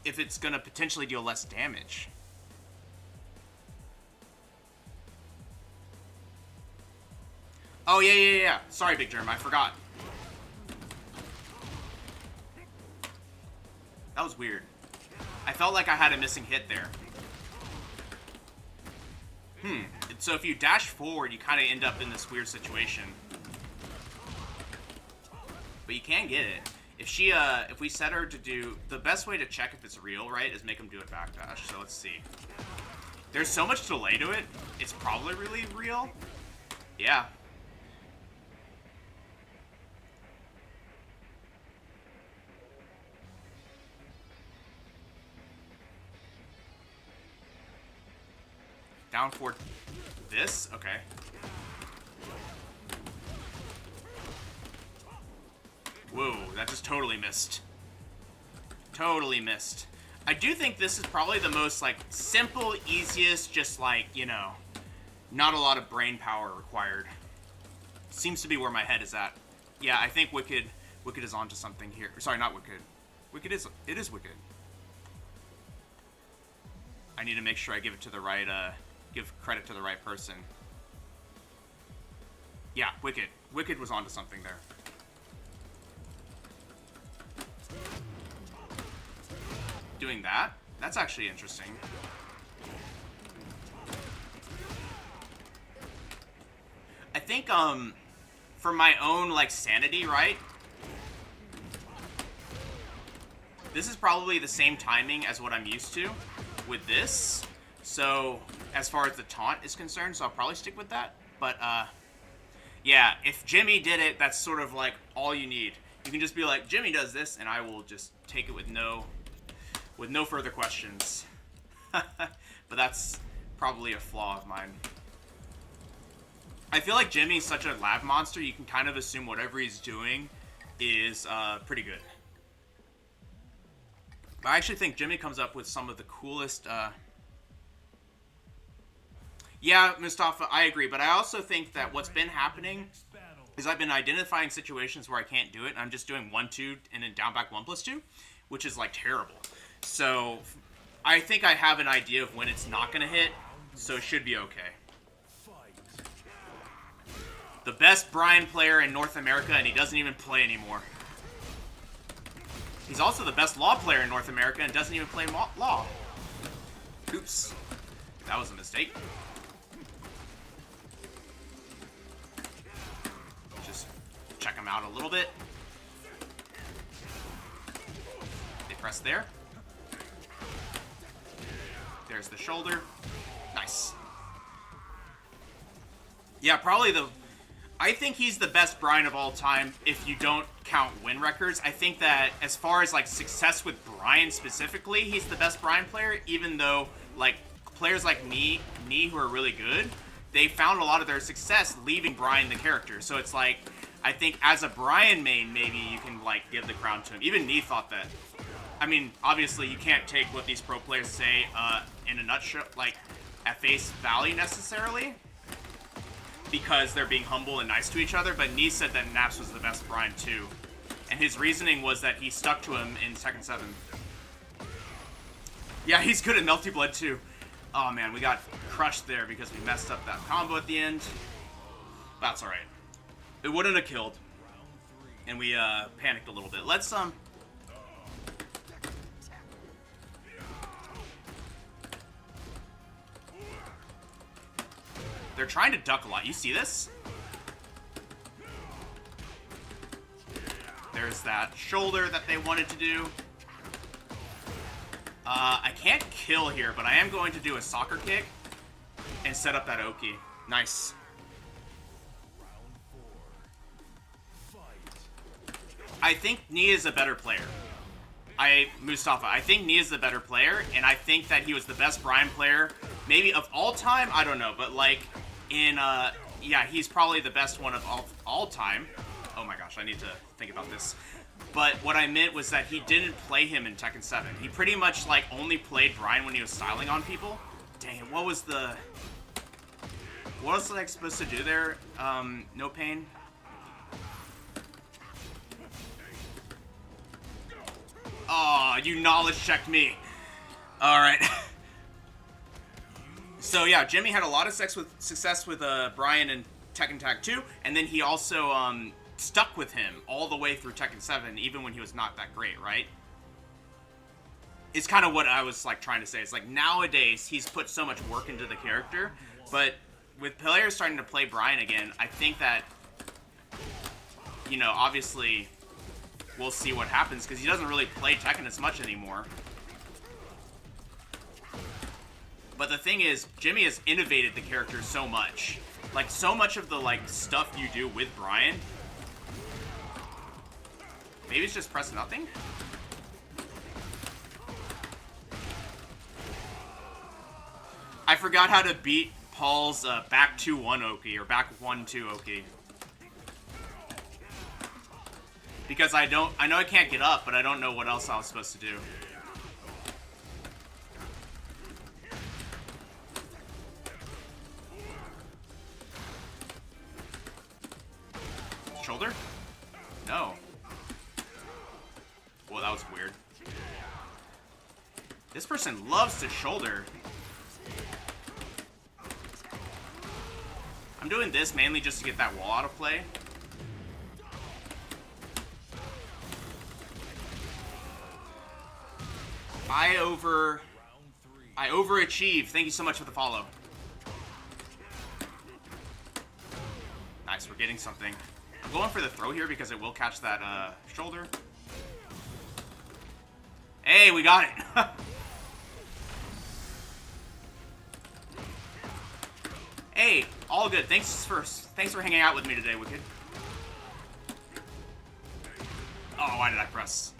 if it's gonna potentially deal less damage? Oh, yeah. Sorry, Big Germ, I forgot. That was weird. I felt like I had a missing hit there. So if you dash forward, you kind of end up in this weird situation. But you can get it. If she, if we set her to do... The best way to check if it's real, right, is make them do a backdash. So let's see. There's so much delay to it, it's probably really real. Yeah. Down for this? Okay. Whoa, that just totally missed. Totally missed. I do think this is probably the most, like, simple, easiest, just, like, you know, not a lot of brain power required. Seems to be where my head is at. Yeah, I think Wicked is onto something here. Sorry, not Wicked. It is Wicked. I need to make sure I give it to the right, give credit to the right person. Yeah, Wicked. Wicked was onto something there. Doing that? That's actually interesting. I think, for my own, like, sanity, right? This is probably the same timing as what I'm used to with this. So, as far as the taunt is concerned, so I'll probably stick with that. But, yeah, if Jimmy did it, that's sort of like all you need. You can just be like, Jimmy does this, and I will just take it with no further questions. But that's probably a flaw of mine. I feel like Jimmy's such a lab monster, you can kind of assume whatever he's doing is pretty good. But I actually think Jimmy comes up with some of the coolest... Yeah, Mustafa, I agree. But I also think that what's been happening is I've been identifying situations where I can't do it, and I'm just doing 1-2 and then down back 1+2, which is, like, terrible. So I think I have an idea of when it's not going to hit, so it should be okay. The best Bryan player in North America, and he doesn't even play anymore. He's also the best Law player in North America and doesn't even play Law. Oops. That was a mistake. Just check him out a little bit. They press there. There's the shoulder. Nice. Yeah, probably the... I think he's the best Bryan of all time if you don't count win records. I think that as far as, like, success with Bryan specifically, he's the best Bryan player, even though, like, players like me who are really good, they found a lot of their success leaving Bryan the character. So it's like, I think as a Bryan main, maybe you can, like, give the crown to him. Even Nee thought that. I mean, obviously, you can't take what these pro players say in a nutshell, like, at face value necessarily, because they're being humble and nice to each other, but Nee said that Naps was the best Bryan too. And his reasoning was that he stuck to him in Tekken 7. Yeah, he's good at Melty Blood too. Oh man, we got crushed there because we messed up that combo at the end. That's alright. It wouldn't have killed. And we panicked a little bit. Let's They're trying to duck a lot. You see this? There's that shoulder that they wanted to do. I can't kill here, but I am going to do a soccer kick and set up that Oki. Nice. I think Nee is a better player. Mustafa, I think Nee is the better player, and I think that he was the best Bryan player, maybe of all time, I don't know, but like, yeah, he's probably the best one of all time. Oh my gosh, I need to think about this. But what I meant was that he didn't play him in Tekken 7. He pretty much, like, only played Bryan when he was styling on people. Dang, what was, like, supposed to do there? No pain? Oh, you knowledge checked me. Alright. So, yeah, Jimmy had a lot of success with Bryan in Tekken Tag 2, and then he also stuck with him all the way through Tekken 7, even when he was not that great, right? It's kind of what I was, like, trying to say. It's like, nowadays, he's put so much work into the character, but with players starting to play Bryan again, I think that, you know, obviously, we'll see what happens, because he doesn't really play Tekken as much anymore. But the thing is, Jimmy has innovated the character so much. Like, so much of the, like, stuff you do with Bryan. Maybe it's just press nothing? I forgot how to beat Paul's back 2-1 Oki, or back 1-2 Oki. Because I know I can't get up, but I don't know what else I was supposed to do. Shoulder? No. Well, that was weird. This person loves to shoulder. I'm doing this mainly just to get that wall out of play. I overachieve. Thank you so much for the follow. Nice, we're getting something. I'm going for the throw here because it will catch that shoulder. Hey, we got it. Hey, all good. Thanks for hanging out with me today, Wicked. Oh, why did I press?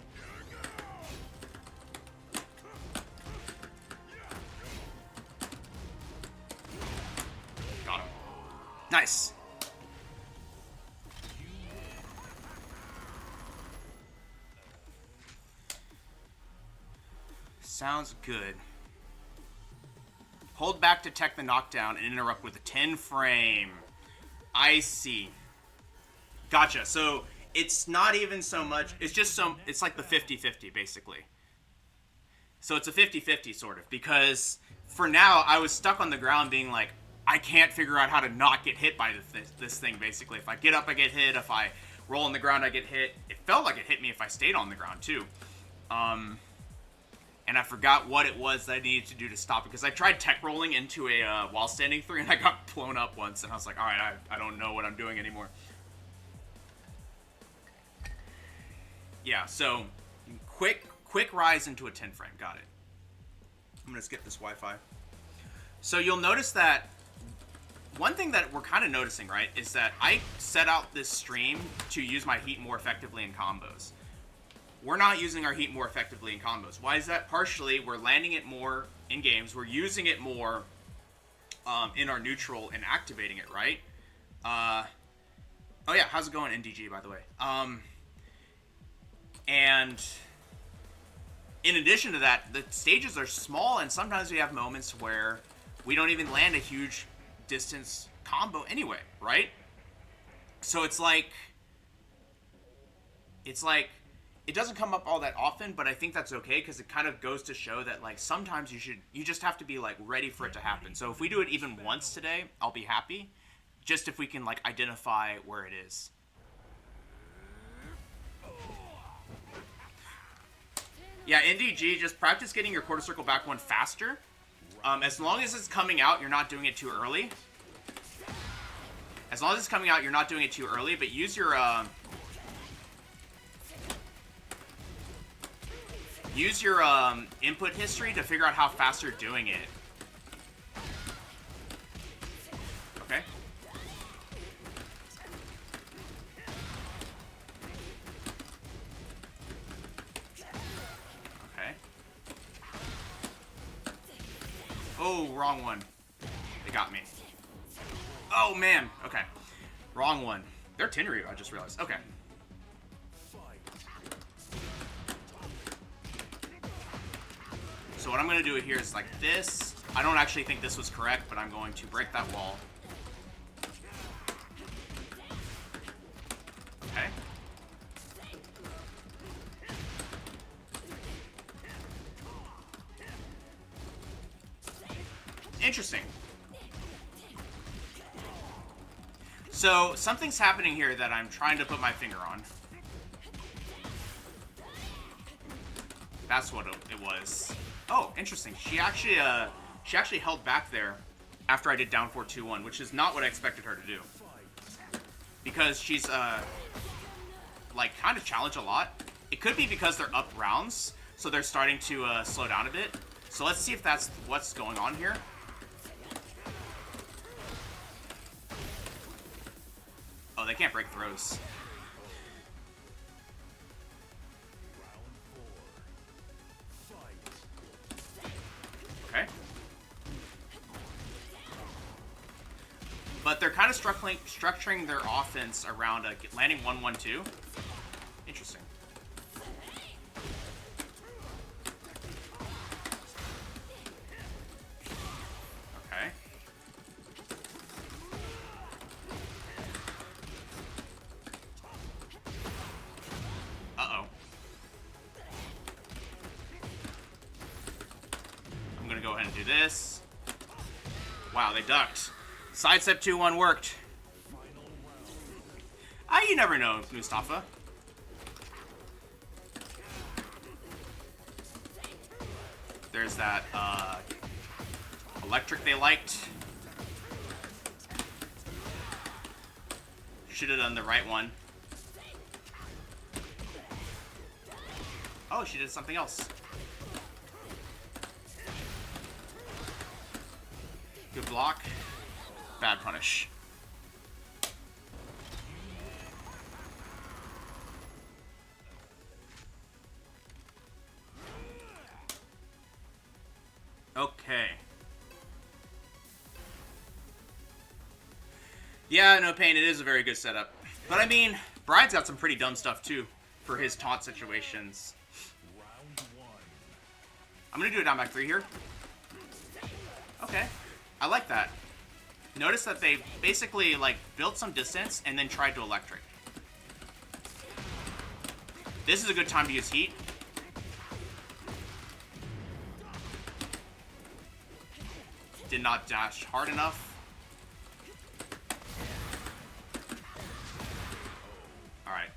Got him. Nice. Sounds good. Hold back to tech the knockdown and interrupt with a 10 frame. I see. Gotcha. So it's not even so much. It's just it's like the 50-50 basically. So it's a 50-50 sort of, because for now I was stuck on the ground being like, I can't figure out how to not get hit by this thing basically. If I get up, I get hit. If I roll on the ground, I get hit. It felt like it hit me if I stayed on the ground too. And I forgot what it was that I needed to do to stop it, because I tried tech rolling into a while standing 3 and I got blown up once, and I was like, alright, I don't know what I'm doing anymore. Yeah, so quick rise into a 10 frame. Got it. I'm gonna skip this Wi-Fi. So you'll notice that one thing that we're kind of noticing, right, is that I set out this stream to use my heat more effectively in combos. We're not using our heat more effectively in combos. Why is that? Partially, we're landing it more in games. We're using it more in our neutral and activating it, right? Oh yeah, how's it going, NDG, by the way? And in addition to that, the stages are small, and sometimes we have moments where we don't even land a huge distance combo anyway, right? So it's like it doesn't come up all that often, but I think that's okay, because it kind of goes to show that, like, sometimes you just have to be, like, ready for it to happen. So if we do it even once today, I'll be happy. Just if we can, like, identify where it is. Yeah, NDG, just practice getting your quarter circle back one faster. As long as it's coming out, you're not doing it too early. As long as it's coming out, you're not doing it too early, but use your, input history to figure out how fast you're doing it. Okay. Okay. Oh, wrong one. They got me. Oh, man. Okay. Wrong one. They're Tenryu, I just realized. Okay. So what I'm going to do here is like this. I don't actually think this was correct, but I'm going to break that wall. Okay. Interesting. So something's happening here that I'm trying to put my finger on. That's what it was. Oh, interesting. She actually held back there after I did down 4-2-1, which is not what I expected her to do. Because she's, like, kind of challenge a lot. It could be because they're up rounds, so they're starting to slow down a bit. So let's see if that's what's going on here. Oh, they can't break throws. Okay. But they're kind of structuring their offense around landing 1-1-2. Interesting. Okay. Uh-oh. I'm gonna go ahead and do this. Wow, they ducked. Sidestep 2-1 worked. You never know, Mustafa. There's that electric they liked. Should have done the right one. Oh, she did something else. Good block. Bad punish. Okay. Yeah, no pain. It is a very good setup. But I mean, Bryan's got some pretty dumb stuff too for his taunt situations. Round one. I'm gonna do a down back 3 here. Okay. I like that. Notice that they basically like built some distance and then tried to electric. This is a good time to use heat. Did not dash hard enough. Alright.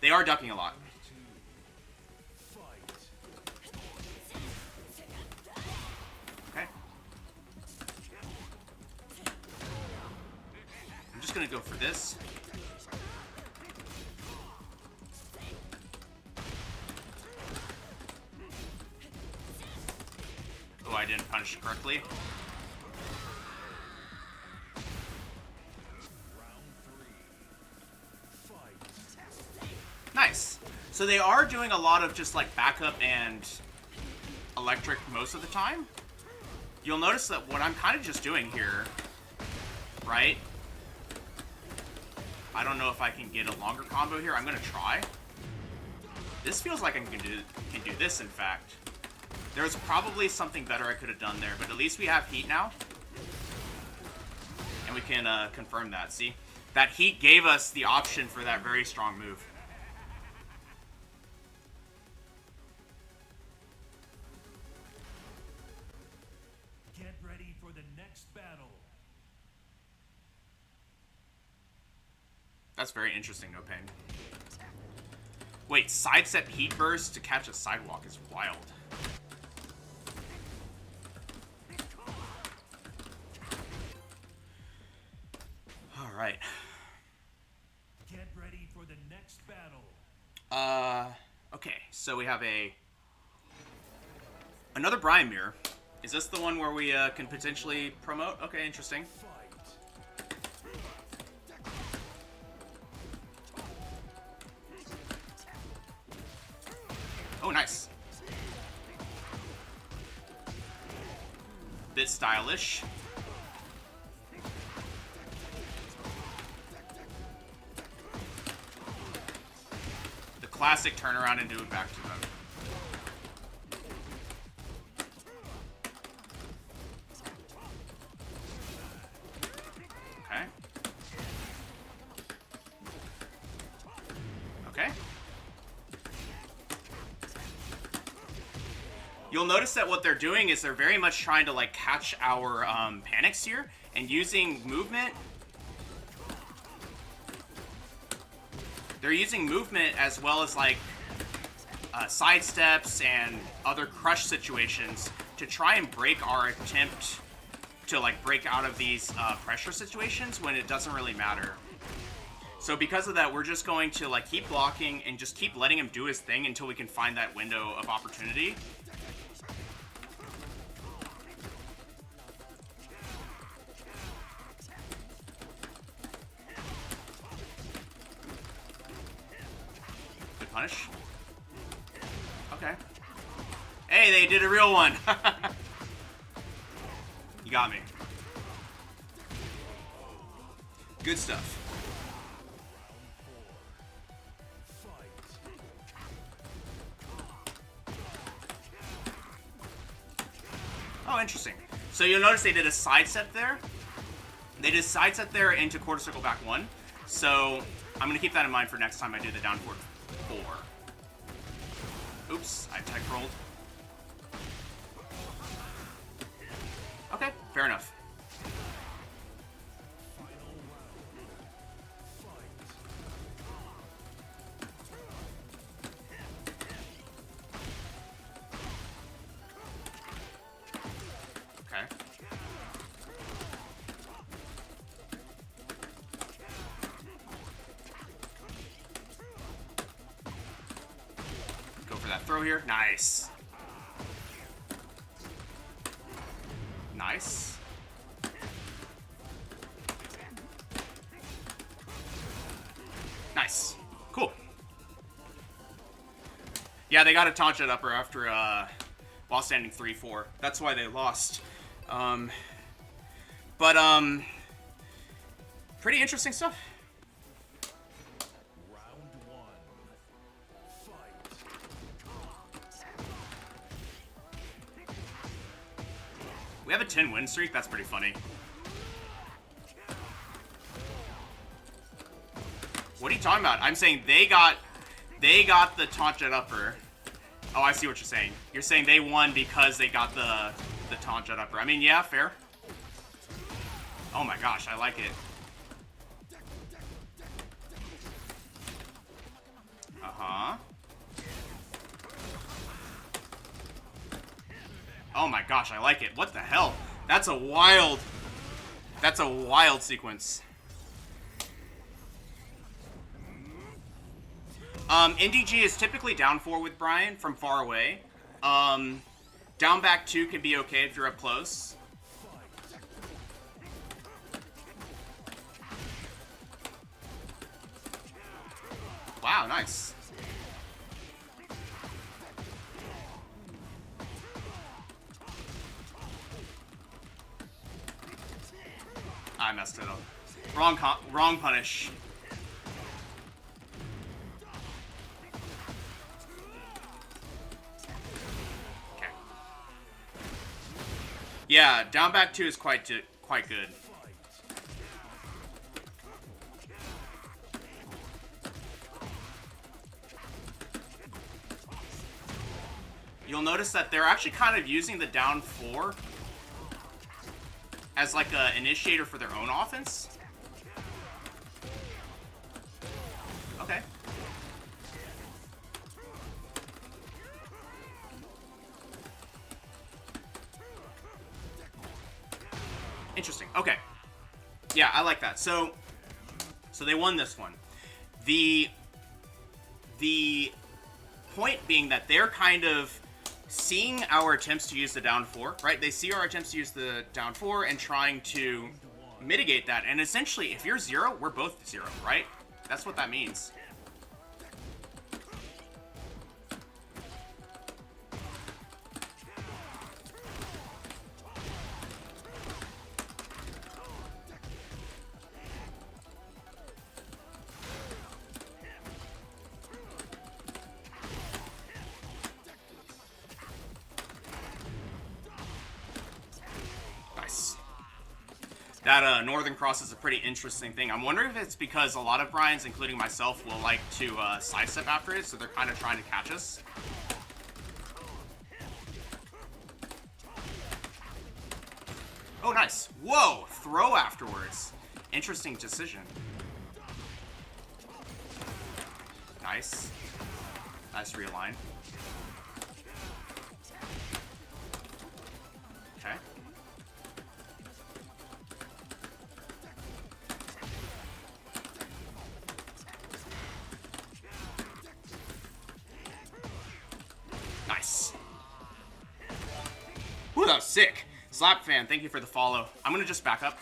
They are ducking a lot. Okay. I'm just gonna go for this. Oh, I didn't punish correctly. Nice. So they are doing a lot of just like backup and electric most of the time. You'll notice that what I'm kind of just doing here, right? I don't know if I can get a longer combo here. I'm gonna try. This feels like I can do this, in fact. There's probably something better I could have done there, but at least we have heat now. And we can confirm that. See? That heat gave us the option for that very strong move. Get ready for the next battle. That's very interesting, no pain. Wait, sidestep heat burst to catch a sidewalk is wild. Alright. Get ready for the next battle. Okay, so we have another Bryan mirror. Is this the one where we can potentially promote? Okay, interesting. Oh, nice. Bit stylish. The classic turnaround and do it back to them. Okay. Okay. You'll notice that what they're doing is they're very much trying to like catch our panics here and using movement. They're using movement as well as like side steps and other crush situations to try and break our attempt to like break out of these pressure situations when it doesn't really matter. So because of that, we're just going to like keep blocking and just keep letting him do his thing until we can find that window of opportunity. Good punish. Okay. Hey, they did a real one. You got me. Good stuff. Oh, interesting. So you'll notice they did a side step there. They did a side step there into quarter circle back 1. So I'm going to keep that in mind for next time I do the down forward 4. Oops, I tech rolled. Okay, fair enough. Okay. Go for that throw here. Nice. Nice. Nice. Cool. Yeah, they got a taunt jet upper after, while standing 3-4. That's why they lost. Pretty interesting stuff. Round one. Fight. We have a 10 win streak. That's pretty funny. What are you talking about? I'm saying they got the taunt jet upper. Oh, I see what you're saying. You're saying they won because they got the taunt jet upper. I mean, yeah, fair. Oh my gosh, I like it. Uh-huh. Oh my gosh, I like it. What the hell? That's a wild sequence. NDG is typically down 4 with Bryan from far away. Down back 2 can be okay if you're up close. Wow, nice. I messed it up. Wrong punish. Okay. Yeah, down back 2 is quite good. You'll notice that they're actually kind of using the down 4 as like an initiator for their own offense. Okay. Interesting. Okay. Yeah, I like that. So they won this one. The point being that they're kind of seeing our attempts to use the down 4, right? They see our attempts to use the down 4 and trying to mitigate that. And essentially, if you're 0, we're both 0, right? That's what that means. That Northern Cross is a pretty interesting thing. I'm wondering if it's because a lot of Bryans, including myself, will like to sidestep after it, so they're kind of trying to catch us. Oh, nice. Whoa! Throw afterwards. Interesting decision. Nice. Nice realign. Okay. Nice. Ooh, that was sick. Slap fan, thank you for the follow. I'm gonna just back up.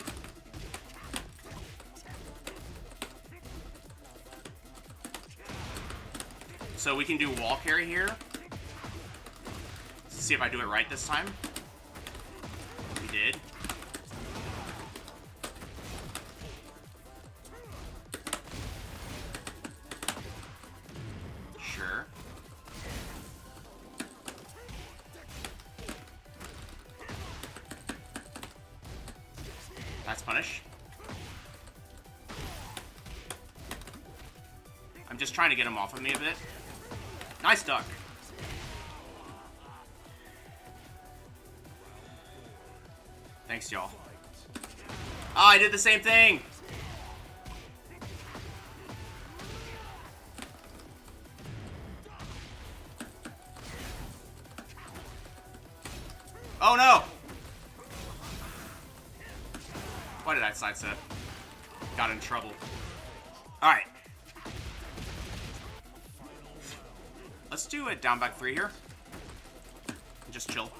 So we can do wall carry here. Let's see if I do it right this time. We did. Sure. That's punish. I'm just trying to get him off of me a bit. Nice duck. Thanks, y'all. Ah, I did the same thing! Oh no! Why did I sidestep? Got in trouble. Alright. Let's do a down back 3 here. And just chill.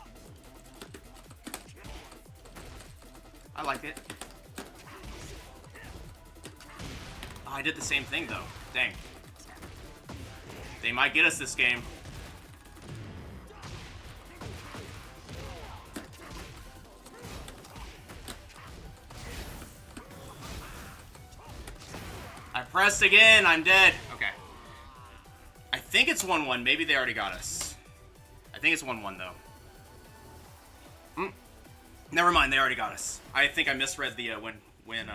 I like it. Oh, I did the same thing, though. Dang. They might get us this game. I pressed again. I'm dead. Okay. I think it's 1-1. Maybe they already got us. I think it's 1-1, though. Never mind. They already got us. I think I misread the win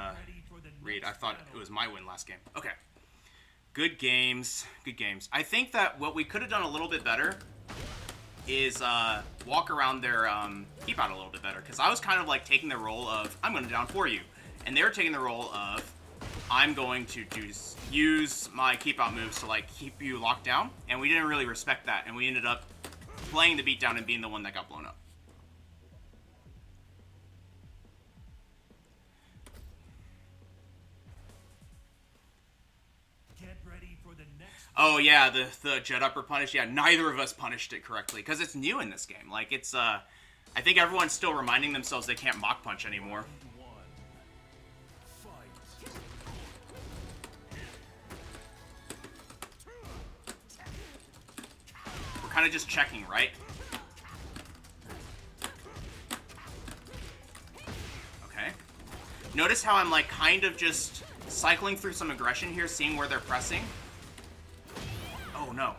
read. I thought it was my win last game. Okay. Good games. Good games. I think that what we could have done a little bit better is walk around their keep out a little bit better. Because I was kind of like taking the role of, I'm going to down for you. And they were taking the role of, I'm going to use my keep out moves to like keep you locked down. And we didn't really respect that. And we ended up playing the beatdown and being the one that got blown up. Oh yeah, the jet upper punish. Yeah, neither of us punished it correctly because it's new in this game. Like it's I think everyone's still reminding themselves they can't mock punch anymore. We're kind of just checking, right? Okay. Notice how I'm like kind of just cycling through some aggression here, seeing where they're pressing. Oh no.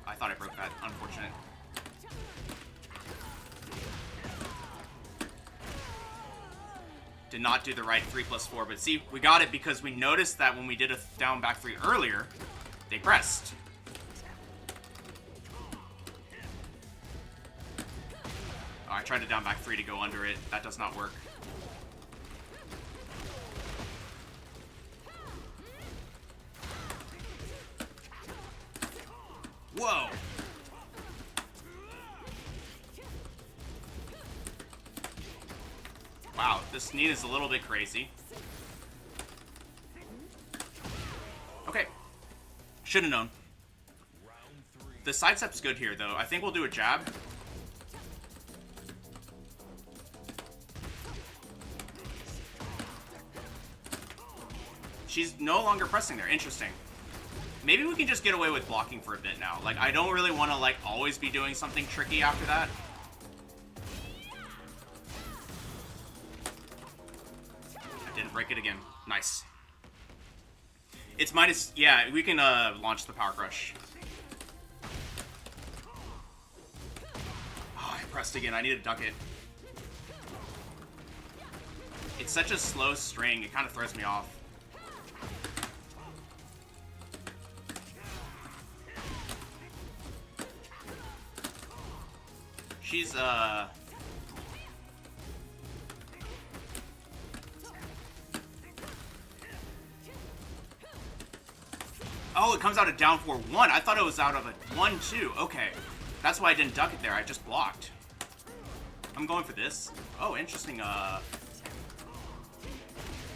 I thought I broke that. Unfortunate. Did not do the right 3+4, but see, we got it because we noticed that when we did a down back 3 earlier, they pressed. Oh, I tried to down back 3 to go under it. That does not work. Whoa! Wow, this Nina's a little bit crazy. Okay. Should have known. The sidestep's good here, though. I think we'll do a jab. She's no longer pressing there. Interesting. Maybe we can just get away with blocking for a bit now. Like, I don't really want to, like, always be doing something tricky after that. I didn't break it again. Nice. It's minus... Yeah, we can launch the Power Crush. Oh, I pressed again. I need to duck it. It's such a slow string. It kind of throws me off. She's, Oh, it comes out of down for 1. I thought it was out of a 1-2. Okay. That's why I didn't duck it there. I just blocked. I'm going for this. Oh, interesting.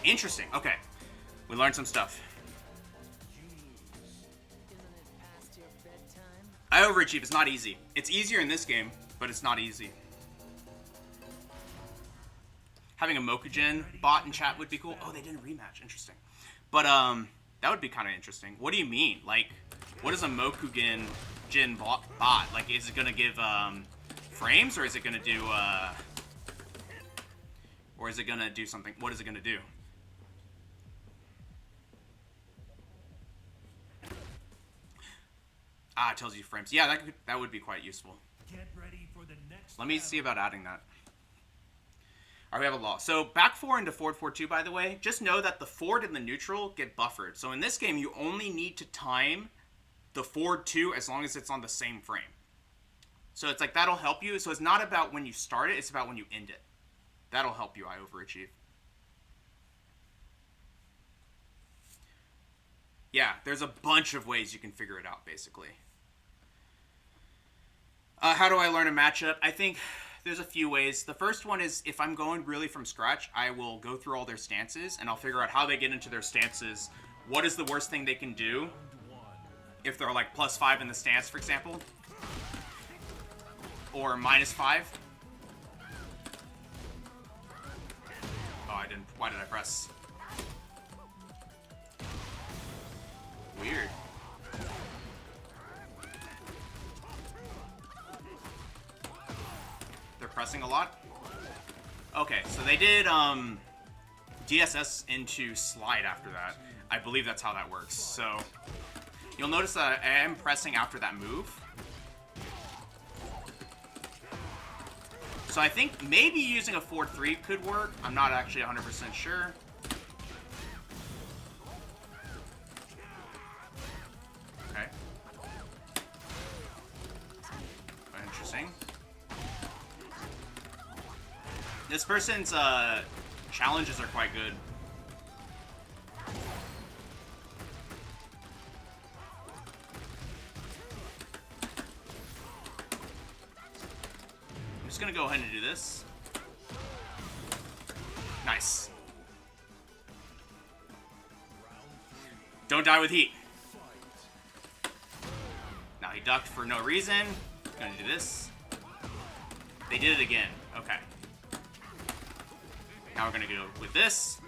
Interesting. Okay. We learned some stuff. I overachieve. It's not easy. It's easier in this game, but it's not easy. Having a Mokujin bot in chat would be cool. Oh, they didn't rematch. Interesting. But, that would be kind of interesting. What do you mean? Like, what is a Mokujin bot? Like, is it going to give, frames, or is it going to do, or is it going to do something? What is it going to do? Ah, it tells you frames. Yeah, that would be quite useful. Get ready for the next Let me see about adding that. All right, we have a law. So back 4 into forward 4-2, by the way, just know that the forward and the neutral get buffered. So in this game, you only need to time the forward 2 as long as it's on the same frame. So it's like that'll help you. So it's not about when you start it, it's about when you end it. That'll help you, I overachieve. Yeah, there's a bunch of ways you can figure it out, basically. How do I learn a matchup? I think there's a few ways. The first one is if I'm going really from scratch, I will go through all their stances, and I'll figure out how they get into their stances. What is the worst thing they can do? If they're like +5 in the stance, for example. Or -5. I didn't. Why did I press? Weird. They're pressing a lot? Okay, so they did DSS into slide after that. I believe that's how that works. So you'll notice that I am pressing after that move. So I think maybe using a 4-3 could work. I'm not actually 100% sure. Okay. Interesting. This person's challenges are quite good. I'm just gonna go ahead and do this. Nice. Don't die with heat. Now he ducked for no reason. Gonna do this. They did it again. Okay. Now we're gonna go with this.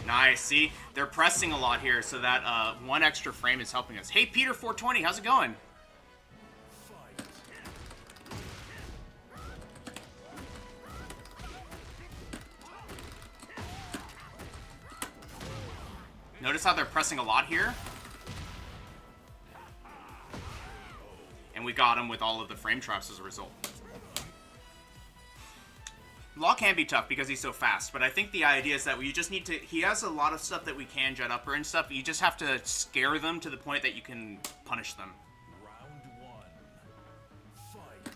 Nice. See, they're pressing a lot here, so that one extra frame is helping us. Hey, Peter 420, how's it going? Notice how they're pressing a lot here? And we got him with all of the frame traps as a result. Law can be tough because he's so fast, but I think the idea is that we just need to... He has a lot of stuff that we can jet upper and stuff, but you just have to scare them to the point that you can punish them. Round one. Fight.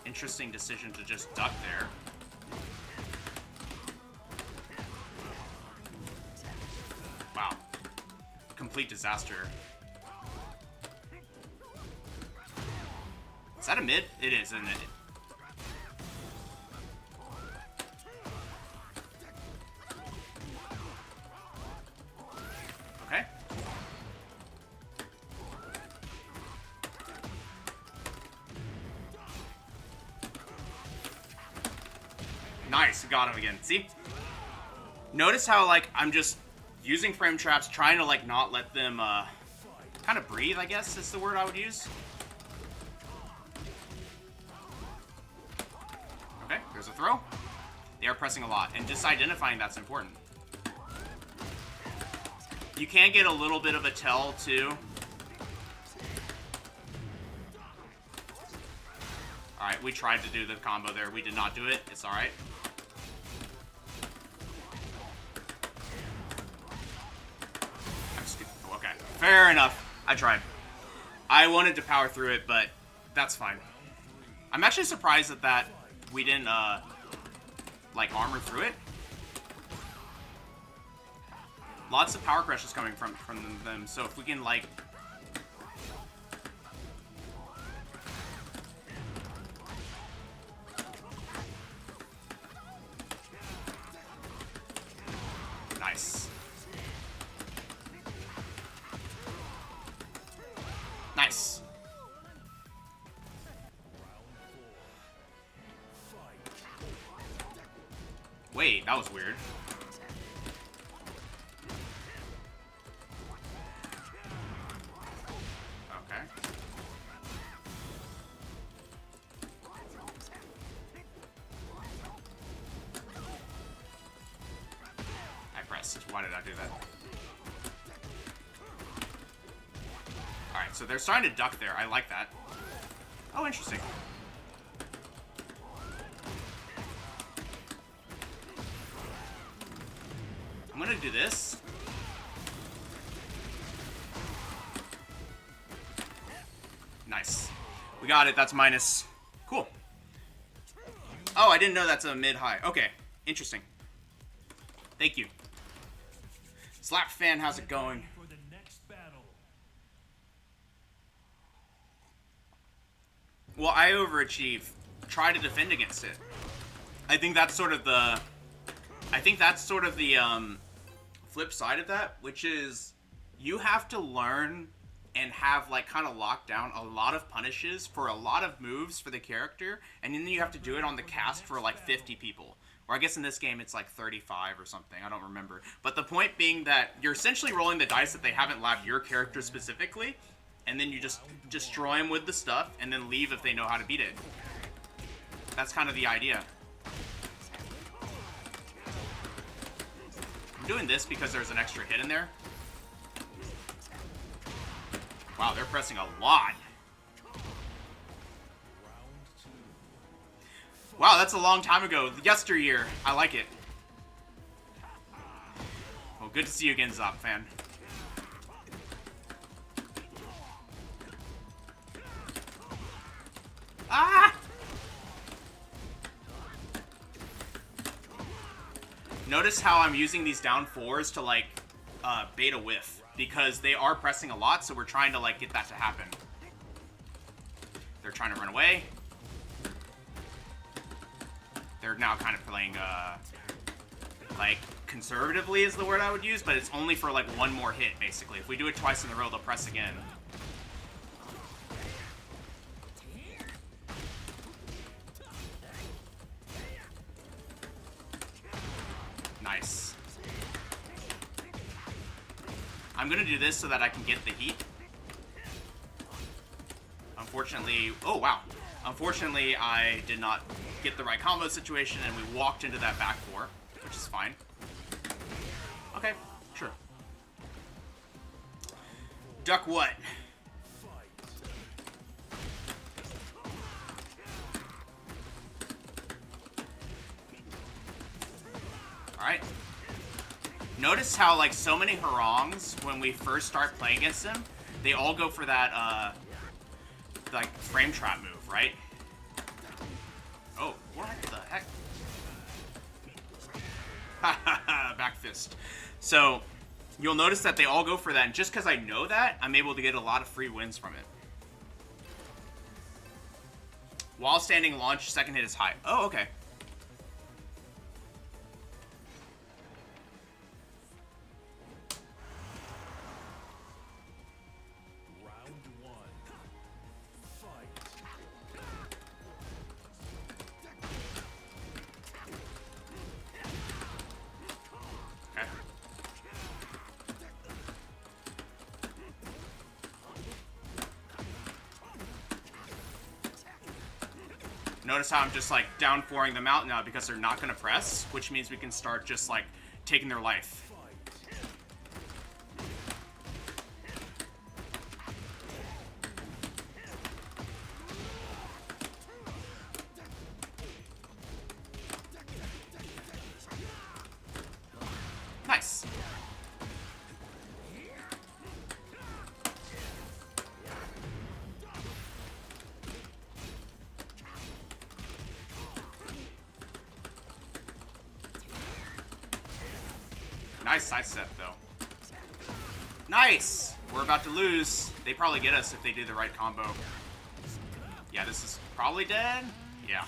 Interesting decision to just duck there. Wow. Complete disaster. Is that a mid? It is, isn't it? Okay. Nice, got him again. See? Notice how, like, I'm just using frame traps, trying to, like, not let them, kind of breathe, I guess is the word I would use. Okay, there's a throw. They are pressing a lot, and just identifying that's important. You can get a little bit of a tell, too. Alright, we tried to do the combo there. We did not do it. It's alright. Okay, fair enough. I tried. I wanted to power through it, but that's fine. I'm actually surprised that we didn't, like, armor through it. Lots of power crushes coming from them, so if we can, like... Nice. Nice. Wait, that was weird. Okay. I pressed. Why did I do that? Alright, so they're starting to duck there. I like that. Oh, interesting. I'm gonna do this. Nice. We got it. That's minus. Cool. Oh, I didn't know that's a mid-high. Okay. Interesting. Thank you. Slap fan, how's it going? For the next battle. Well, I overachieve. Try to defend against it. I think that's sort of the... flip side of that, which is you have to learn and have like kind of locked down a lot of punishes for a lot of moves for the character, and then you have to do it on the cast for like 50 people. Or I guess in this game it's like 35 or something. I don't remember. But the point being that you're essentially rolling the dice that they haven't labbed your character specifically, and then you just destroy them with the stuff and then leave if they know how to beat it. That's kind of the idea. I'm doing this because there's an extra hit in there. Wow, they're pressing a lot. Wow, that's a long time ago. Yesteryear. I like it. Well, good to see you again, Zop fan. Ah! Notice how I'm using these down fours to, like, bait a whiff. Because they are pressing a lot, so we're trying to, like, get that to happen. They're trying to run away. They're now kind of playing, like, conservatively is the word I would use, but it's only for, like, one more hit, basically. If we do it twice in a row, they'll press again. Nice. I'm gonna do this so that I can get the heat. Unfortunately, oh wow. Unfortunately, I did not get the right combo situation and we walked into that back four, which is fine. Okay, sure. Duck what? Alright. Notice how, like, so many harangs, when we first start playing against them, they all go for that, like, frame trap move, right? Oh, what the heck? Back fist. So, you'll notice that they all go for that, and just because I know that, I'm able to get a lot of free wins from it. While standing launch, second hit is high. Oh, okay. Notice how I'm just, like, down-4ing them out now because they're not going to press, which means we can start just, like, taking their life. Nice. Nice side step, though. Nice! We're about to lose. They probably get us if they do the right combo. Yeah, this is probably dead. Yeah.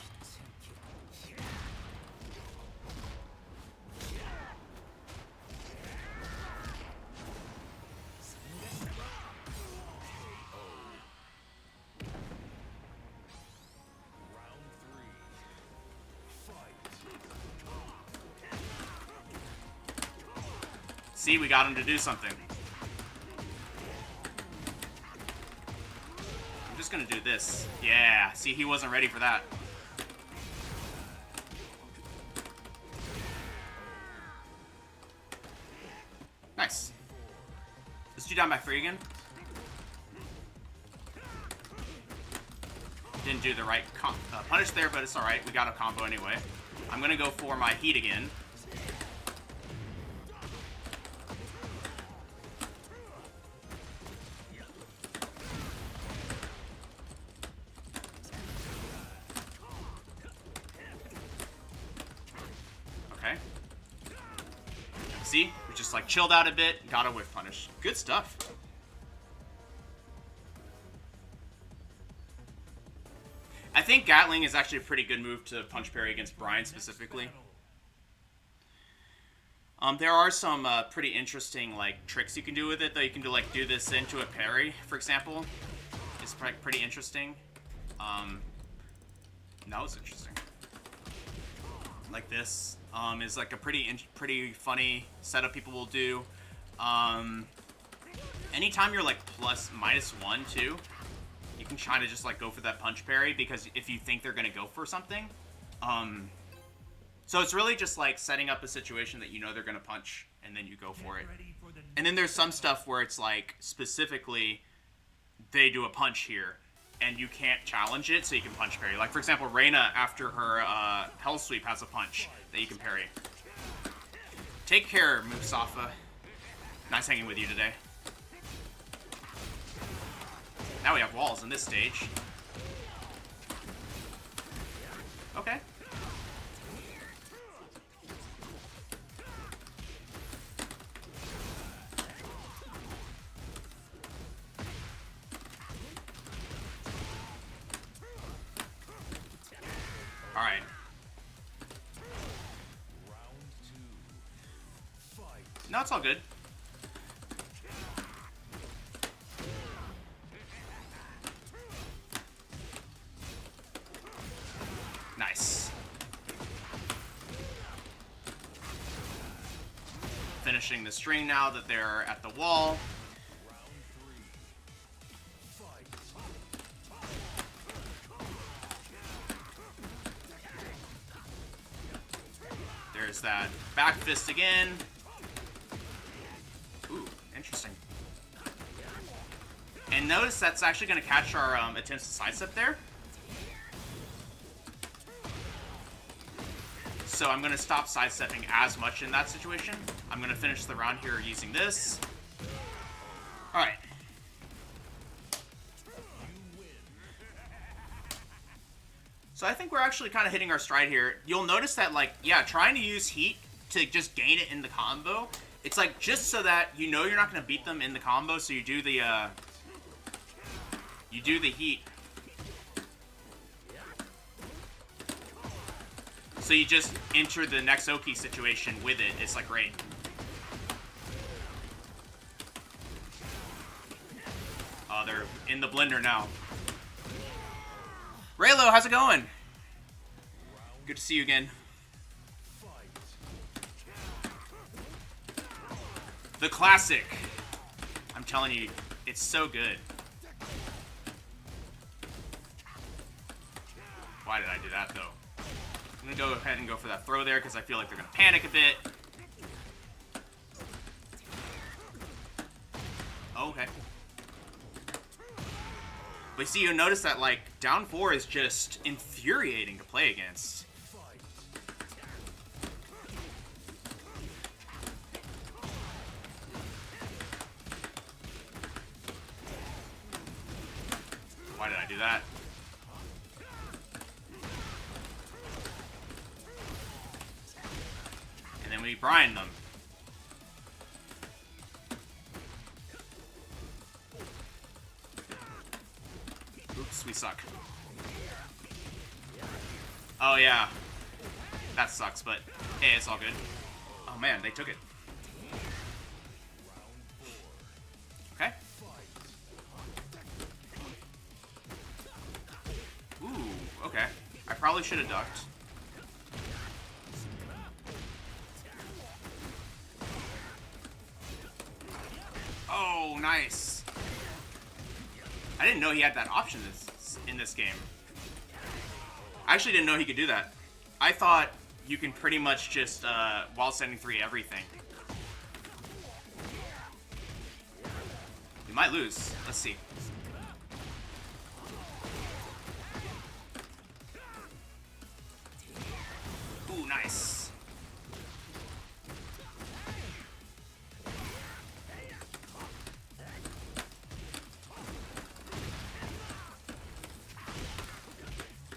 See, we got him to do something. I'm just gonna do this. Yeah, see, he wasn't ready for that. Nice. Is 2 down by 3 again? Didn't do the right punish there, but it's alright. We got a combo anyway. I'm gonna go for my heat again. See? We just, like, chilled out a bit, got a whiff punish. Good stuff. I think Gatling is actually a pretty good move to punch parry against Bryan specifically. There are some pretty interesting like tricks you can do with it, though. You can do this into a parry, for example. It's pretty interesting. That was interesting. Like this is like a pretty funny setup people will do. Anytime you're like -1 too, you can try to just like go for that punch parry, because if you think they're gonna go for something, so it's really just like setting up a situation that you know they're gonna punch, and then you go for it. And then there's some stuff where it's like specifically they do a punch here, and you can't challenge it, so you can punch parry. Like for example, Reina after her Hell Sweep has a punch that you can parry. Take care, Musafa. Nice hanging with you today. Now we have walls in this stage. Okay. Alright. No, it's all good. Nice. Finishing the string now that they're at the wall. There's that back fist again. Ooh, interesting. And notice that's actually going to catch our attempts to sidestep there. So I'm going to stop sidestepping as much in that situation. I'm going to finish the round here using this. Alright. So I think we're actually kind of hitting our stride here. You'll notice that, like, yeah, trying to use heat to just gain it in the combo, it's like just so that you know you're not going to beat them in the combo, so you do the heat. So you just enter the next Oki situation with it. It's like great. Oh, they're in the blender now. Raylo, how's it going? Good to see you again. The classic. I'm telling you, it's so good. Why did I do that, though? I'm going to go ahead and go for that throw there, because I feel like they're going to panic a bit. Oh, okay. But see, you'll notice that, like, down 4 is just infuriating to play against. Why did I do that? And then we Bryan them. Oops, we suck. Oh yeah. That sucks, but hey, it's all good. Oh man, they took it. Okay. Ooh, okay. I probably should have ducked. Oh, nice. I didn't know he had that option in this game. I actually didn't know he could do that. I thought you can pretty much just wall standing 3 everything. You might lose. Let's see. Ooh, nice.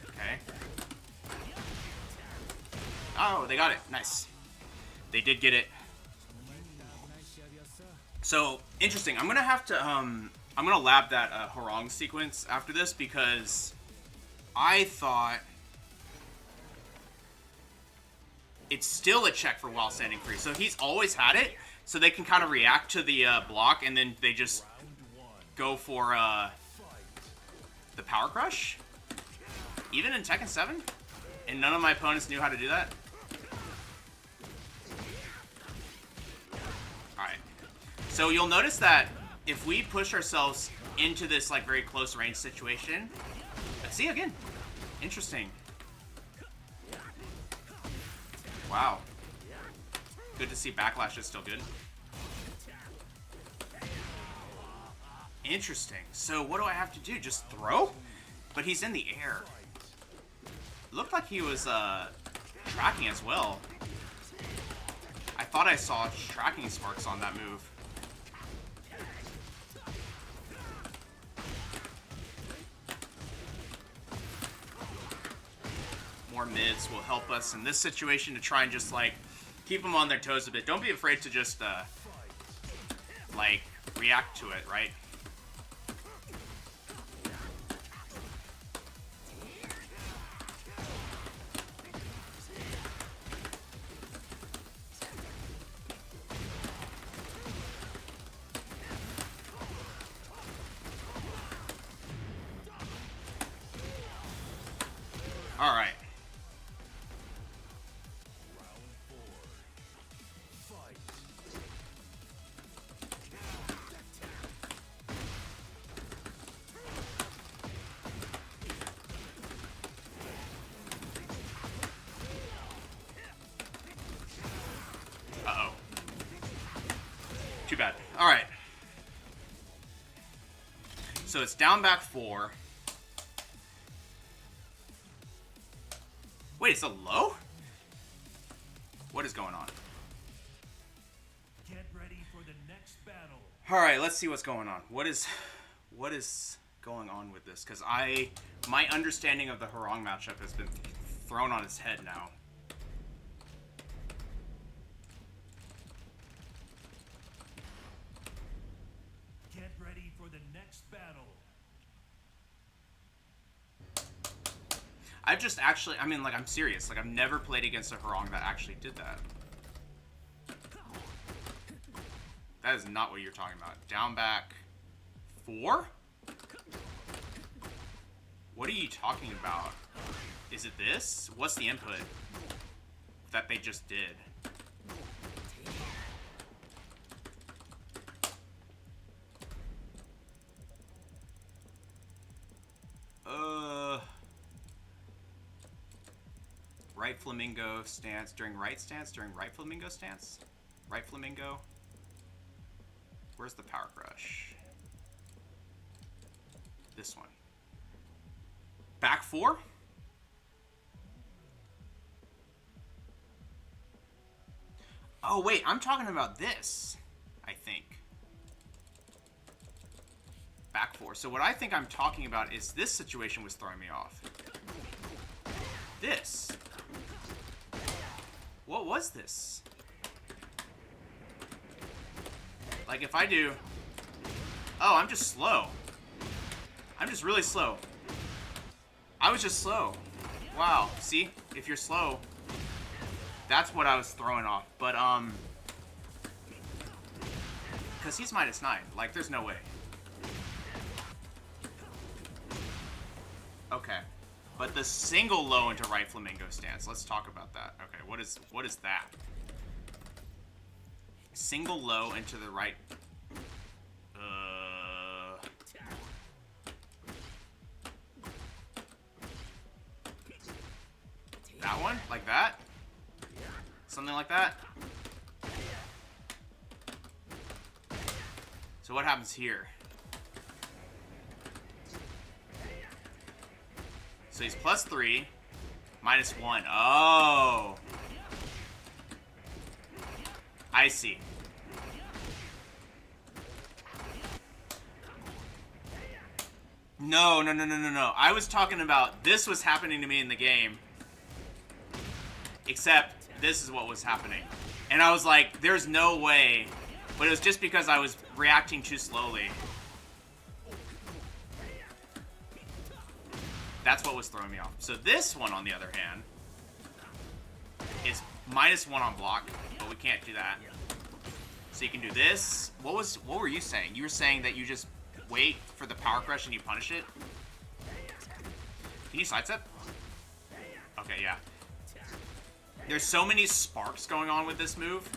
Okay. Oh, they got it. Nice. They did get it. So, interesting. I'm gonna have to, I'm gonna lab that Horong sequence after this, because I thought it's still a check for while standing free. So he's always had it, so they can kind of react to the block, and then they just go for the Power Crush. Even in Tekken 7? And none of my opponents knew how to do that? Alright. So you'll notice that if we push ourselves into this like very close range situation... See, again. Interesting. Wow. Good to see Backlash is still good. Interesting. So what do I have to do? Just throw? But he's in the air. Looked like he was tracking as well. I thought I saw tracking sparks on that move. More mids will help us in this situation to try and just like keep them on their toes a bit. Don't be afraid to just like react to it, right? All right. Uh-oh. Too bad. All right. So it's down back 4. Wait, it's a low? What is going on? Get ready for the next battle. All right, let's see what's going on. What is going on with this? Because my understanding of the Harong matchup has been thrown on its head now. Get ready for the next battle. I've just actually, I mean, like, I'm serious. Like, I've never played against a Harong that actually did that. That is not what you're talking about. Down back 4? What are you talking about? Is it this? What's the input that they just did? Right flamingo stance during right stance during right flamingo stance? Right flamingo? Where's the power crush? This one. Back 4? Oh wait, I'm talking about this, I think. Back 4. So what I think I'm talking about is this situation was throwing me off. This. What was this? Like if I do... Oh, I'm just slow. I'm just really slow. I was just slow. Wow. See? If you're slow, that's what I was throwing off. But, because he's -9. Like, there's no way. Okay. But the single low into right flamingo stance. Let's talk about that. Okay, what is that? Single low into the right. That one? Like that? Something like that? So what happens here? So he's +3, -1. Oh. I see. No. I was talking about this was happening to me in the game. Except this is what was happening. And I was like, there's no way. But it was just because I was reacting too slowly. That's what was throwing me off. So this one, on the other hand, is -1 on block, but we can't do that. So you can do this. What were you saying? You were saying that you just wait for the power crush and you punish it? Can you sidestep? Okay, yeah. There's so many sparks going on with this move.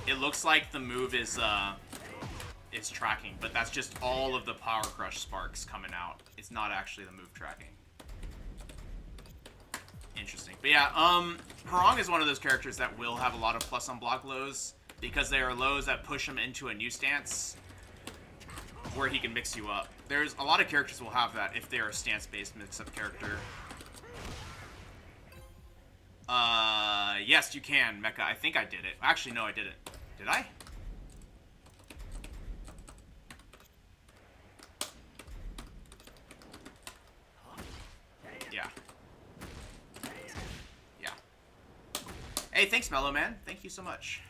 It looks like the move is tracking, but that's just all of the power crush sparks coming out. It's not actually the move tracking. Interesting. But yeah, Harong is one of those characters that will have a lot of plus on block lows because they are lows that push him into a new stance where he can mix you up. There's a lot of characters will have that if they're a stance-based mix-up character. Yes, you can, Mecha. I think I did it. Actually, no, I didn't. Did I? Yeah. Yeah. Hey, thanks, Mellow Man. Thank you so much.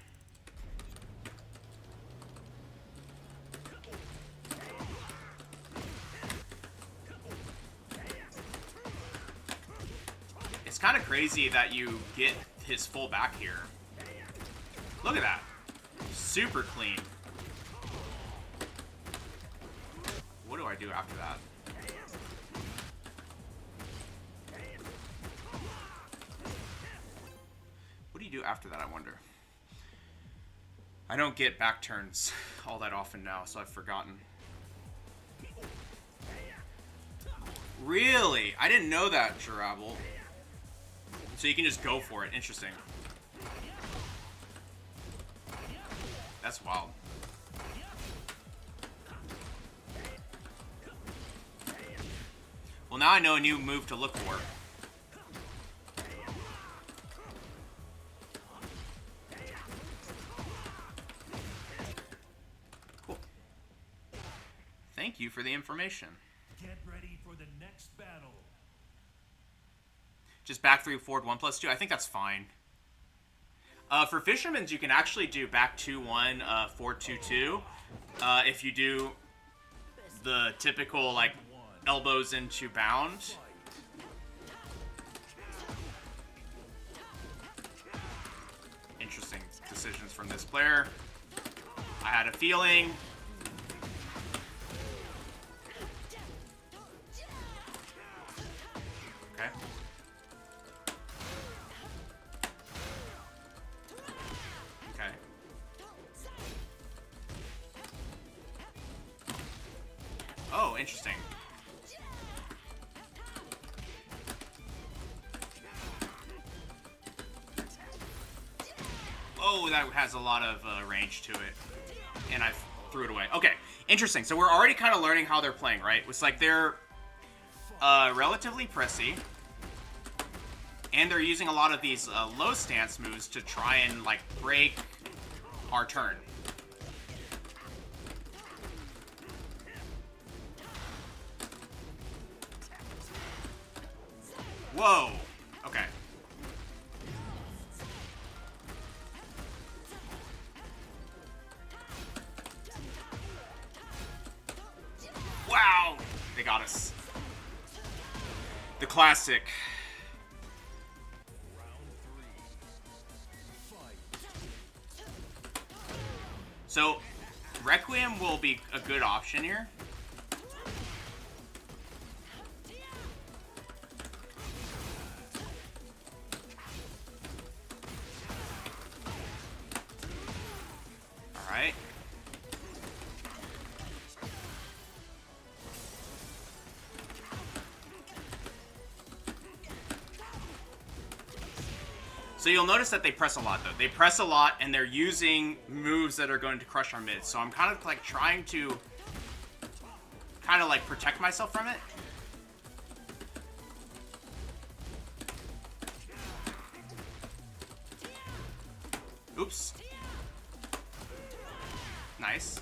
It's kind of crazy that you get his full back here. Look at that. Super clean. What do I do after that? What do you do after that, I wonder? I don't get back turns all that often now, so I've forgotten. Really? I didn't know that, Jarabble. So you can just go for it. Interesting. That's wild. Well, now I know a new move to look for. Cool. Thank you for the information. Get ready for the next battle. Just back 3, forward 1+2. I think that's fine. For Fisherman's, you can actually do back 2-1, forward 2-2. If you do the typical, like, elbows into bound. Interesting decisions from this player. I had a feeling. Okay. Okay. Oh, interesting. Oh, that has a lot of range to it. And I threw it away. Okay, interesting. So we're already kind of learning how they're playing, right? It's like they're relatively pressy. And they're using a lot of these low stance moves to try and, like, break our turn. Whoa. Okay. Wow. They got us. The classic. So, Requiem will be a good option here. Alright. So you'll notice that they press a lot, though. They press a lot, and they're using moves that are going to crush our mid. So I'm kind of, like, trying to like, protect myself from it. Oops. Nice.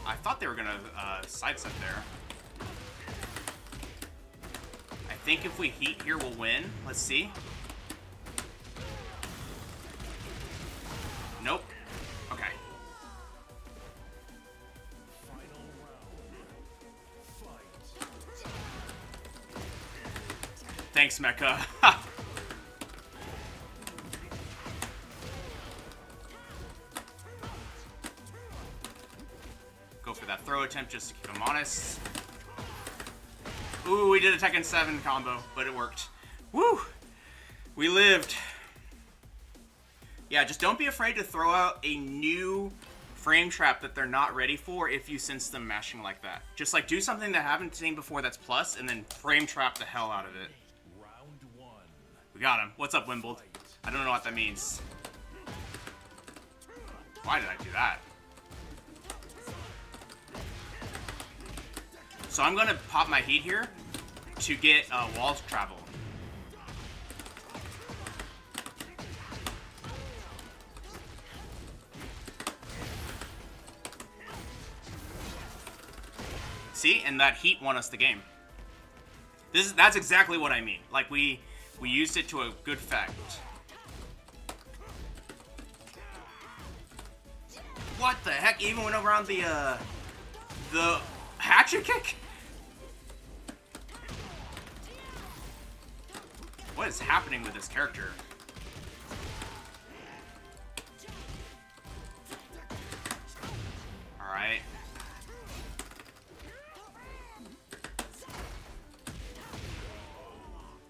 I thought they were gonna sidestep there. I think if we heat here, we'll win. Let's see. Nope. Okay. Thanks, Mecha. Go for that throw attempt just to keep him honest. Ooh, we did a Tekken 7 combo, but it worked. Woo! We lived. Yeah, just don't be afraid to throw out a new frame trap that they're not ready for if you sense them mashing like that. Just like do something they haven't seen before that's plus, and then frame trap the hell out of it. Round one. We got him. What's up, Wimbled? I don't know what that means. Why did I do that? So I'm gonna pop my heat here to get wall travel. See, and that heat won us the game. That's exactly what I mean. Like we used it to a good effect. What the heck? Even went around the hatchet kick? What is happening with this character? Alright.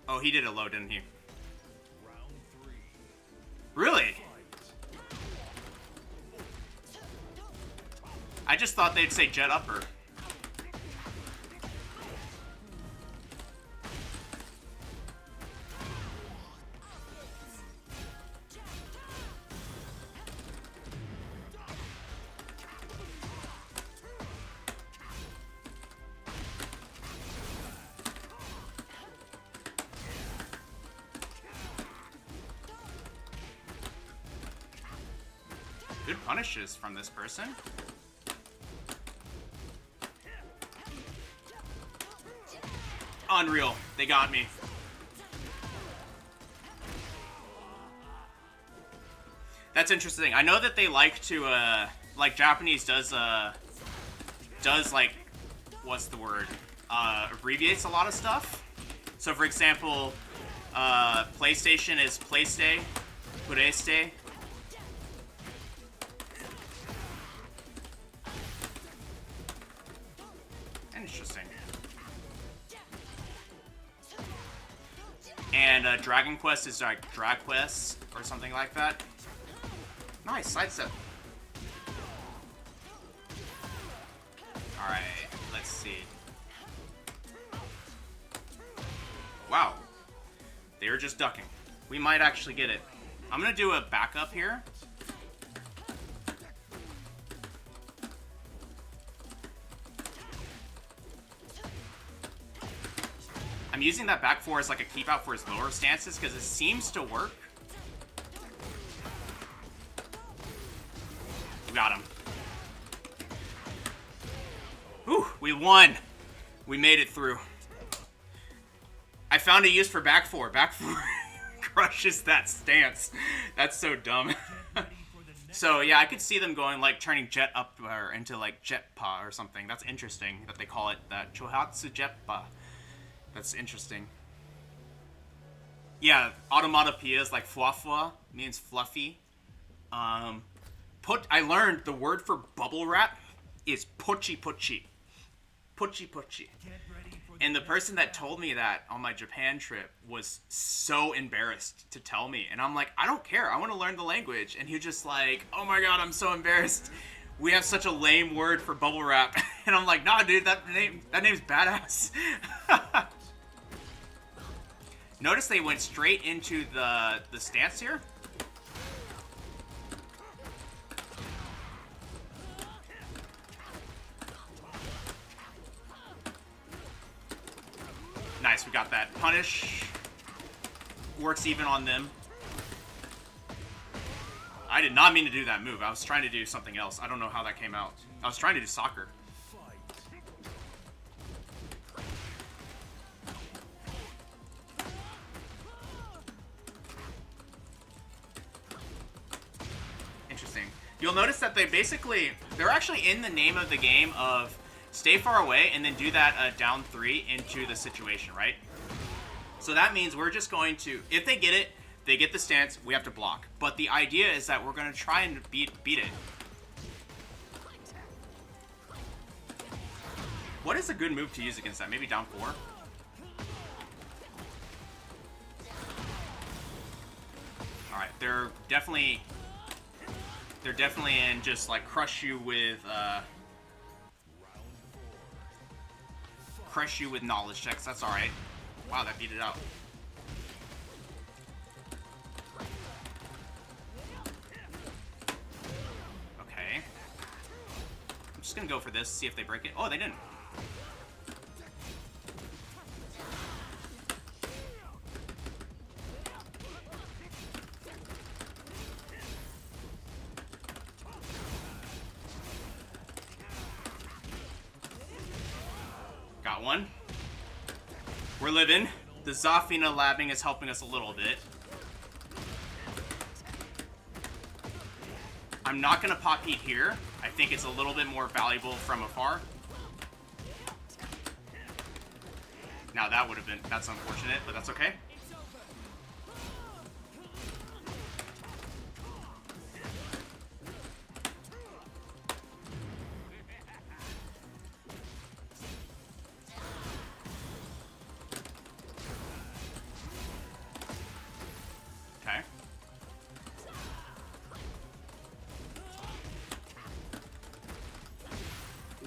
Oh, he did it low, didn't he? Round three. Really? I just thought they'd say jet upper. Good punishes from this person. Unreal. They got me. That's interesting. I know that they like to, like Japanese does like, what's the word? Abbreviates a lot of stuff. So for example, PlayStation is Playste, Pureste. Interesting. And Dragon Quest is like Drag Quest or something like that. Nice, sidestep. Alright, let's see. Wow. They were just ducking. We might actually get it. I'm gonna do a backup here. I'm using that back four as like a keep out for his lower stances because it seems to work. We got him. Whew, we won. We made it through. I found a use for back four. Back four crushes that stance. That's so dumb. So yeah, I could see them going like turning jet up or into like jet pa or something. That's interesting that they call it that. Chohatsu jet pa. That's interesting. Yeah, automatopoeia is like fluafua, means fluffy. I learned the word for bubble wrap is pochi pochi. Pochi pochi. And the person that told me that on my Japan trip was so embarrassed to tell me. And I'm like, I don't care. I want to learn the language. And he was just like, oh my god, I'm so embarrassed. We have such a lame word for bubble wrap. And I'm like, nah, dude, that name's badass. Notice they went straight into the stance here. Nice, we got that. Punish. Works even on them. I did not mean to do that move. I was trying to do something else. I don't know how that came out. I was trying to do soccer. Interesting. You'll notice that they're actually in the name of the game of stay far away and then do that down 3 into the situation, right? So that means we're just going to, if they get it, they get the stance, we have to block. But the idea is that we're going to try and beat it. What is a good move to use against that? Maybe down 4? Alright, they're definitely in just like crush you with knowledge checks. That's alright. Wow, that beat it out. Okay. I'm just gonna go for this, see if they break it. Oh, they didn't. Got one. We're living. The Zafina labbing is helping us a little bit. I'm not going to pop heat here. I think it's a little bit more valuable from afar. Now that would have been, that's unfortunate, but that's okay.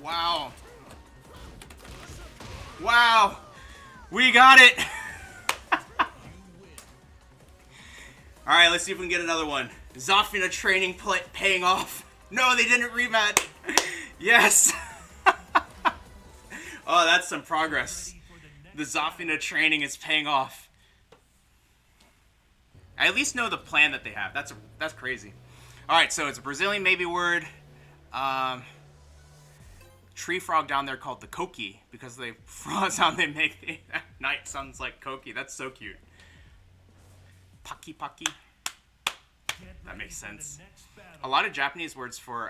Wow. Wow. We got it. Alright, let's see if we can get another one. Zafina training paying off. No, they didn't rematch. Yes. Oh, that's some progress. The Zafina training is paying off. I at least know the plan that they have. That's crazy. Alright, so it's a Brazilian maybe word. Tree frog down there called the Koki because the sound they make at night sounds like Koki. That's so cute. Paki paki. That makes sense. A lot of Japanese words for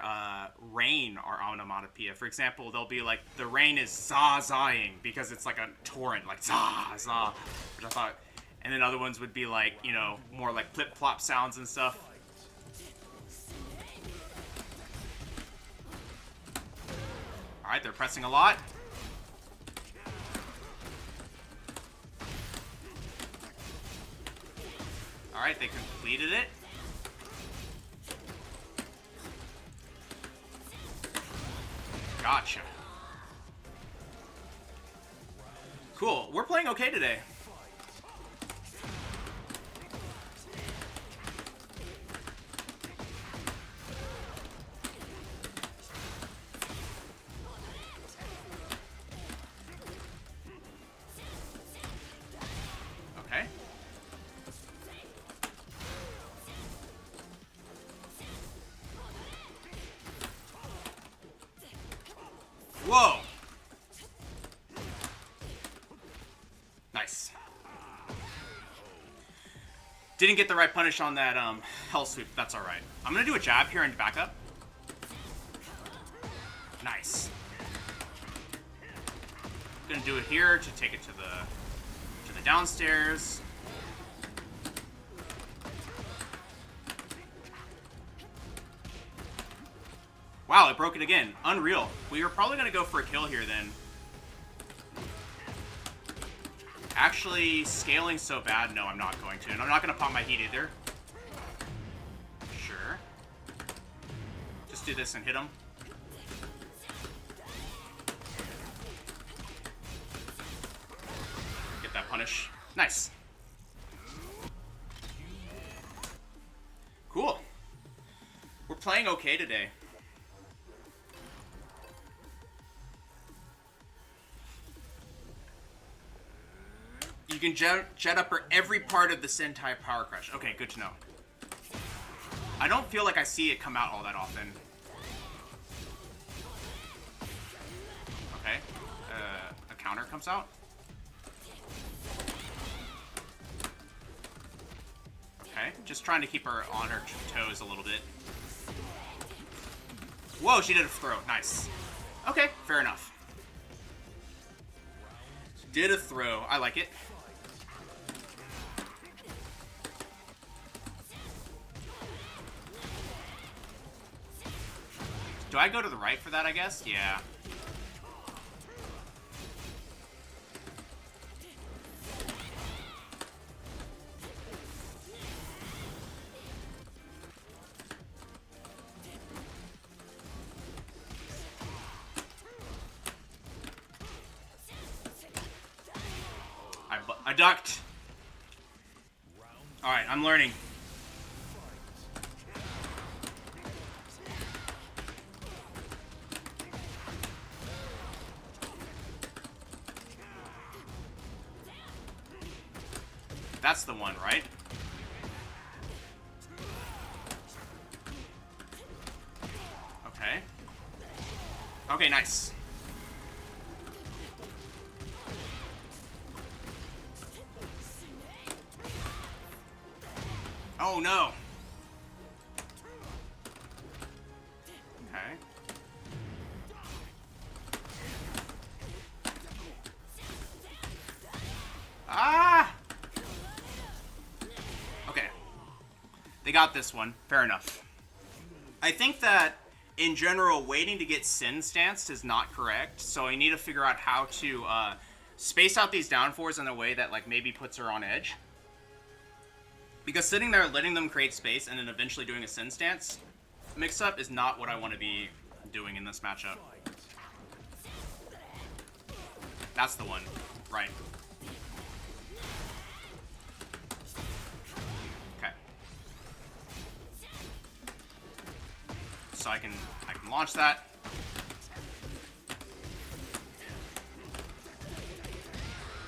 rain are onomatopoeia. For example, they'll be like, the rain is za-zaing because it's like a torrent, like za-za, which I thought. And then other ones would be like, you know, more like plip-plop sounds and stuff. Alright, they're pressing a lot. Alright, they completed it. Gotcha. Cool. We're playing okay today. Okay. Whoa. Nice. Didn't get the right punish on that hell sweep. That's all right. I'm gonna do a jab here and back up. Nice. Gonna do it here to take it to the downstairs. Wow, it broke it again. Unreal. We were probably gonna go for a kill here then. Actually, scaling so bad, no, I'm not going to. And I'm not gonna pop my heat either. Sure. Just do this and hit him. Get that punish. Nice. Cool. We're playing okay today. You can jet upper every part of the Sentai Power Crush. Okay, good to know. I don't feel like I see it come out all that often. Okay. A counter comes out. Okay, just trying to keep her on her toes a little bit. Whoa, she did a throw. Nice. Okay, fair enough. Did a throw. I like it. Do I go to the right for that, I guess? Yeah. I ducked. Alright, I'm learning. That's the one, right? Okay. Okay, nice. Oh no. Okay. Ah! Okay. They got this one. Fair enough. I think that, in general, waiting to get Sin stanced is not correct, so I need to figure out how to space out these down fours in a way that, like, maybe puts her on edge. Because sitting there, letting them create space, and then eventually doing a Sin stance mix-up is not what I want to be doing in this matchup. That's the one. Right. Okay. So I can launch that.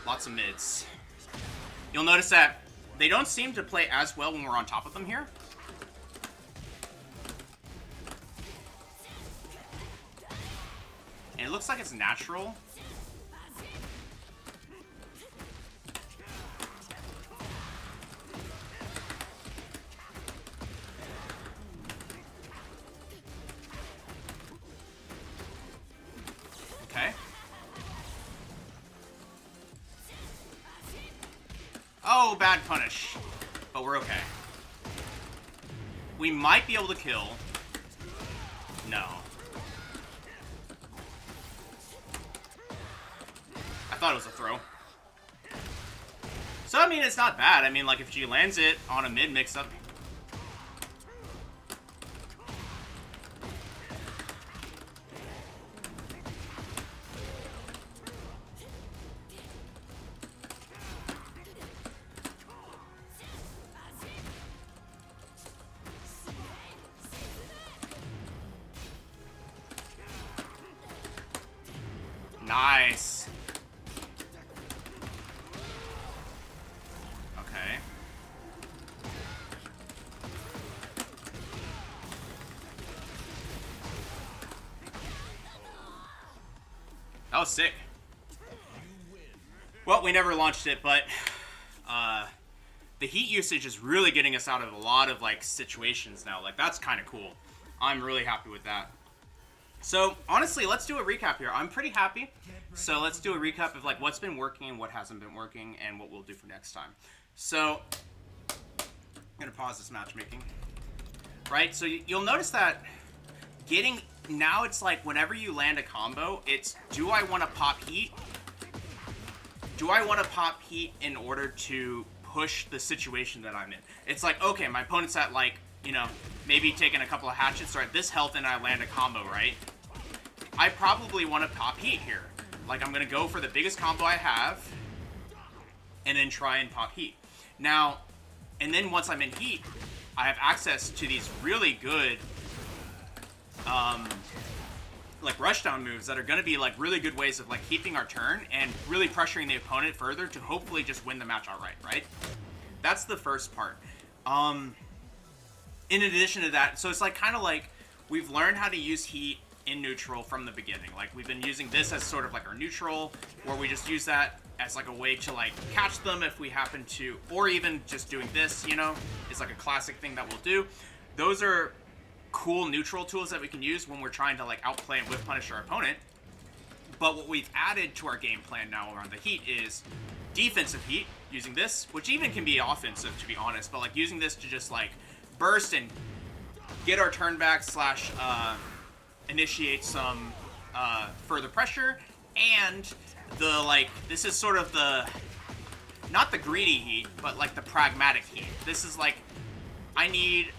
Lots of mids. You'll notice that they don't seem to play as well when we're on top of them here. And it looks like it's natural. Okay. Oh, bad punish. But we're okay. We might be able to kill. No. I thought it was a throw. So, I mean, it's not bad. I mean, like, if she lands it on a mid mix-up. Nice. Okay. That was sick. Well, we never launched it, but the heat usage is really getting us out of a lot of, like, situations now. Like, that's kind of cool. I'm really happy with that. So, honestly, let's do a recap here. I'm pretty happy. So, let's do a recap of, like, what's been working and what hasn't been working and what we'll do for next time. So, I'm going to pause this matchmaking. Right? So, you'll notice that now it's like whenever you land a combo, it's, do I want to pop heat? Do I want to pop heat in order to push the situation that I'm in? It's like, okay, my opponent's at, like, you know, maybe taking a couple of hatchets or at this health and I land a combo, right? I probably want to pop heat here. Like, I'm going to go for the biggest combo I have and then try and pop heat. Now, and then once I'm in heat, I have access to these really good, like, rushdown moves that are going to be, like, really good ways of, like, keeping our turn and really pressuring the opponent further to hopefully just win the match outright, right? That's the first part. In addition to that, so it's like kind of like we've learned how to use heat in neutral from the beginning. Like, we've been using this as sort of like our neutral, or we just use that as like a way to, like, catch them if we happen to, or even just doing this, you know, is like a classic thing that we'll do. Those are cool neutral tools that we can use when we're trying to, like, outplay and whiff punish our opponent. But what we've added to our game plan now around the heat is defensive heat, using this, which even can be offensive, to be honest, but, like, using this to just, like, burst and get our turn back slash initiate some further pressure, and the, like, this is sort of the, not the greedy heat, but like the pragmatic heat. This is like, I need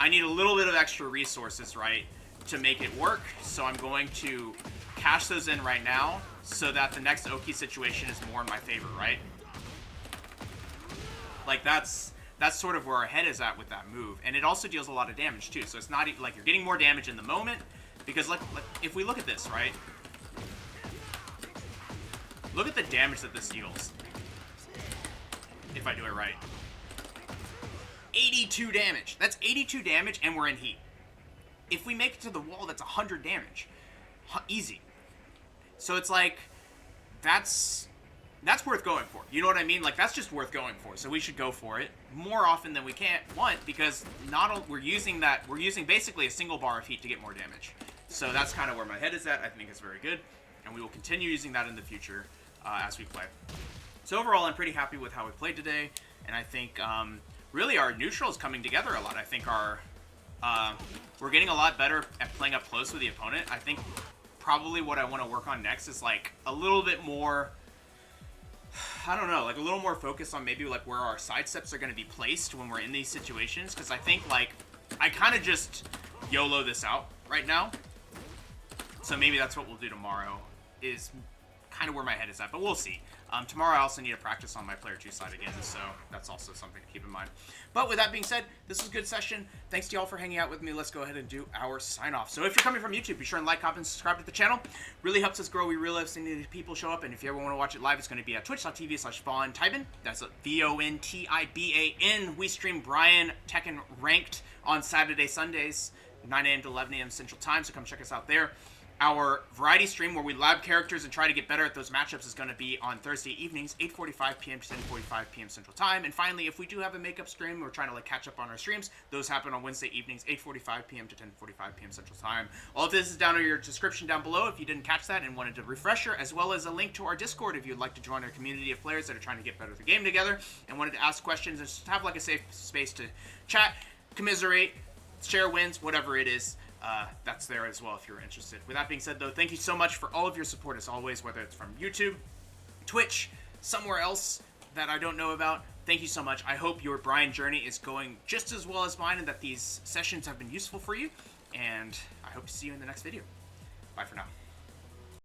a little bit of extra resources, right, to make it work, so I'm going to cash those in right now so that the next Oki situation is more in my favor, right? Like, that's sort of where our head is at with that move, and it also deals a lot of damage too, so it's not like you're getting more damage in the moment, because like if we look at this, right? Look at the damage that this deals. If I do it right. 82 damage. That's 82 damage, and we're in heat. If we make it to the wall, that's 100 damage. Easy. So it's like, that's worth going for. You know what I mean? Like, that's just worth going for. So we should go for it more often than we want, because we're using basically a single bar of heat to get more damage. So that's kind of where my head is at. I think it's very good, and we will continue using that in the future as we play. So overall, I'm pretty happy with how we played today, and I think really our neutral is coming together a lot. I think we're getting a lot better at playing up close with the opponent. I think probably what I want to work on next is like a little bit more, I don't know, like a little more focus on maybe like where our side steps are going to be placed when we're in these situations, because I think like I kind of just YOLO this out right now. So maybe that's what we'll do tomorrow, is kind of where my head is at, but we'll see. Tomorrow I also need to practice on my player 2 side again, so that's also something to keep in mind. But with that being said, this was a good session. Thanks to y'all for hanging out with me. Let's go ahead and do our sign off. So if you're coming from YouTube, be sure and like, comment, and subscribe to the channel. Really helps us grow. We really love seeing these people show up, and if you ever want to watch it live, it's going to be at twitch.tv/VonTiban. That's VonTiban. We stream Bryan Tekken Ranked on Saturday, Sundays, 9 a.m. to 11 a.m. Central Time, so come check us out there. Our variety stream, where we lab characters and try to get better at those matchups, is going to be on Thursday evenings, 8:45 p.m. to 10:45 p.m. Central Time. And finally, if we do have a makeup stream, we're trying to like catch up on our streams. Those happen on Wednesday evenings, 8:45 p.m. to 10:45 p.m. Central Time. All of this is down in your description down below if you didn't catch that and wanted a refresher, as well as a link to our Discord if you'd like to join our community of players that are trying to get better at the game together and wanted to ask questions and just have like a safe space to chat, commiserate, share wins, whatever it is. That's there as well if you're interested. With that being said, though, thank you so much for all of your support as always, whether it's from YouTube, Twitch, somewhere else that I don't know about. Thank you so much. I hope your Bryan journey is going just as well as mine, and that these sessions have been useful for you. And I hope to see you in the next video. Bye for now.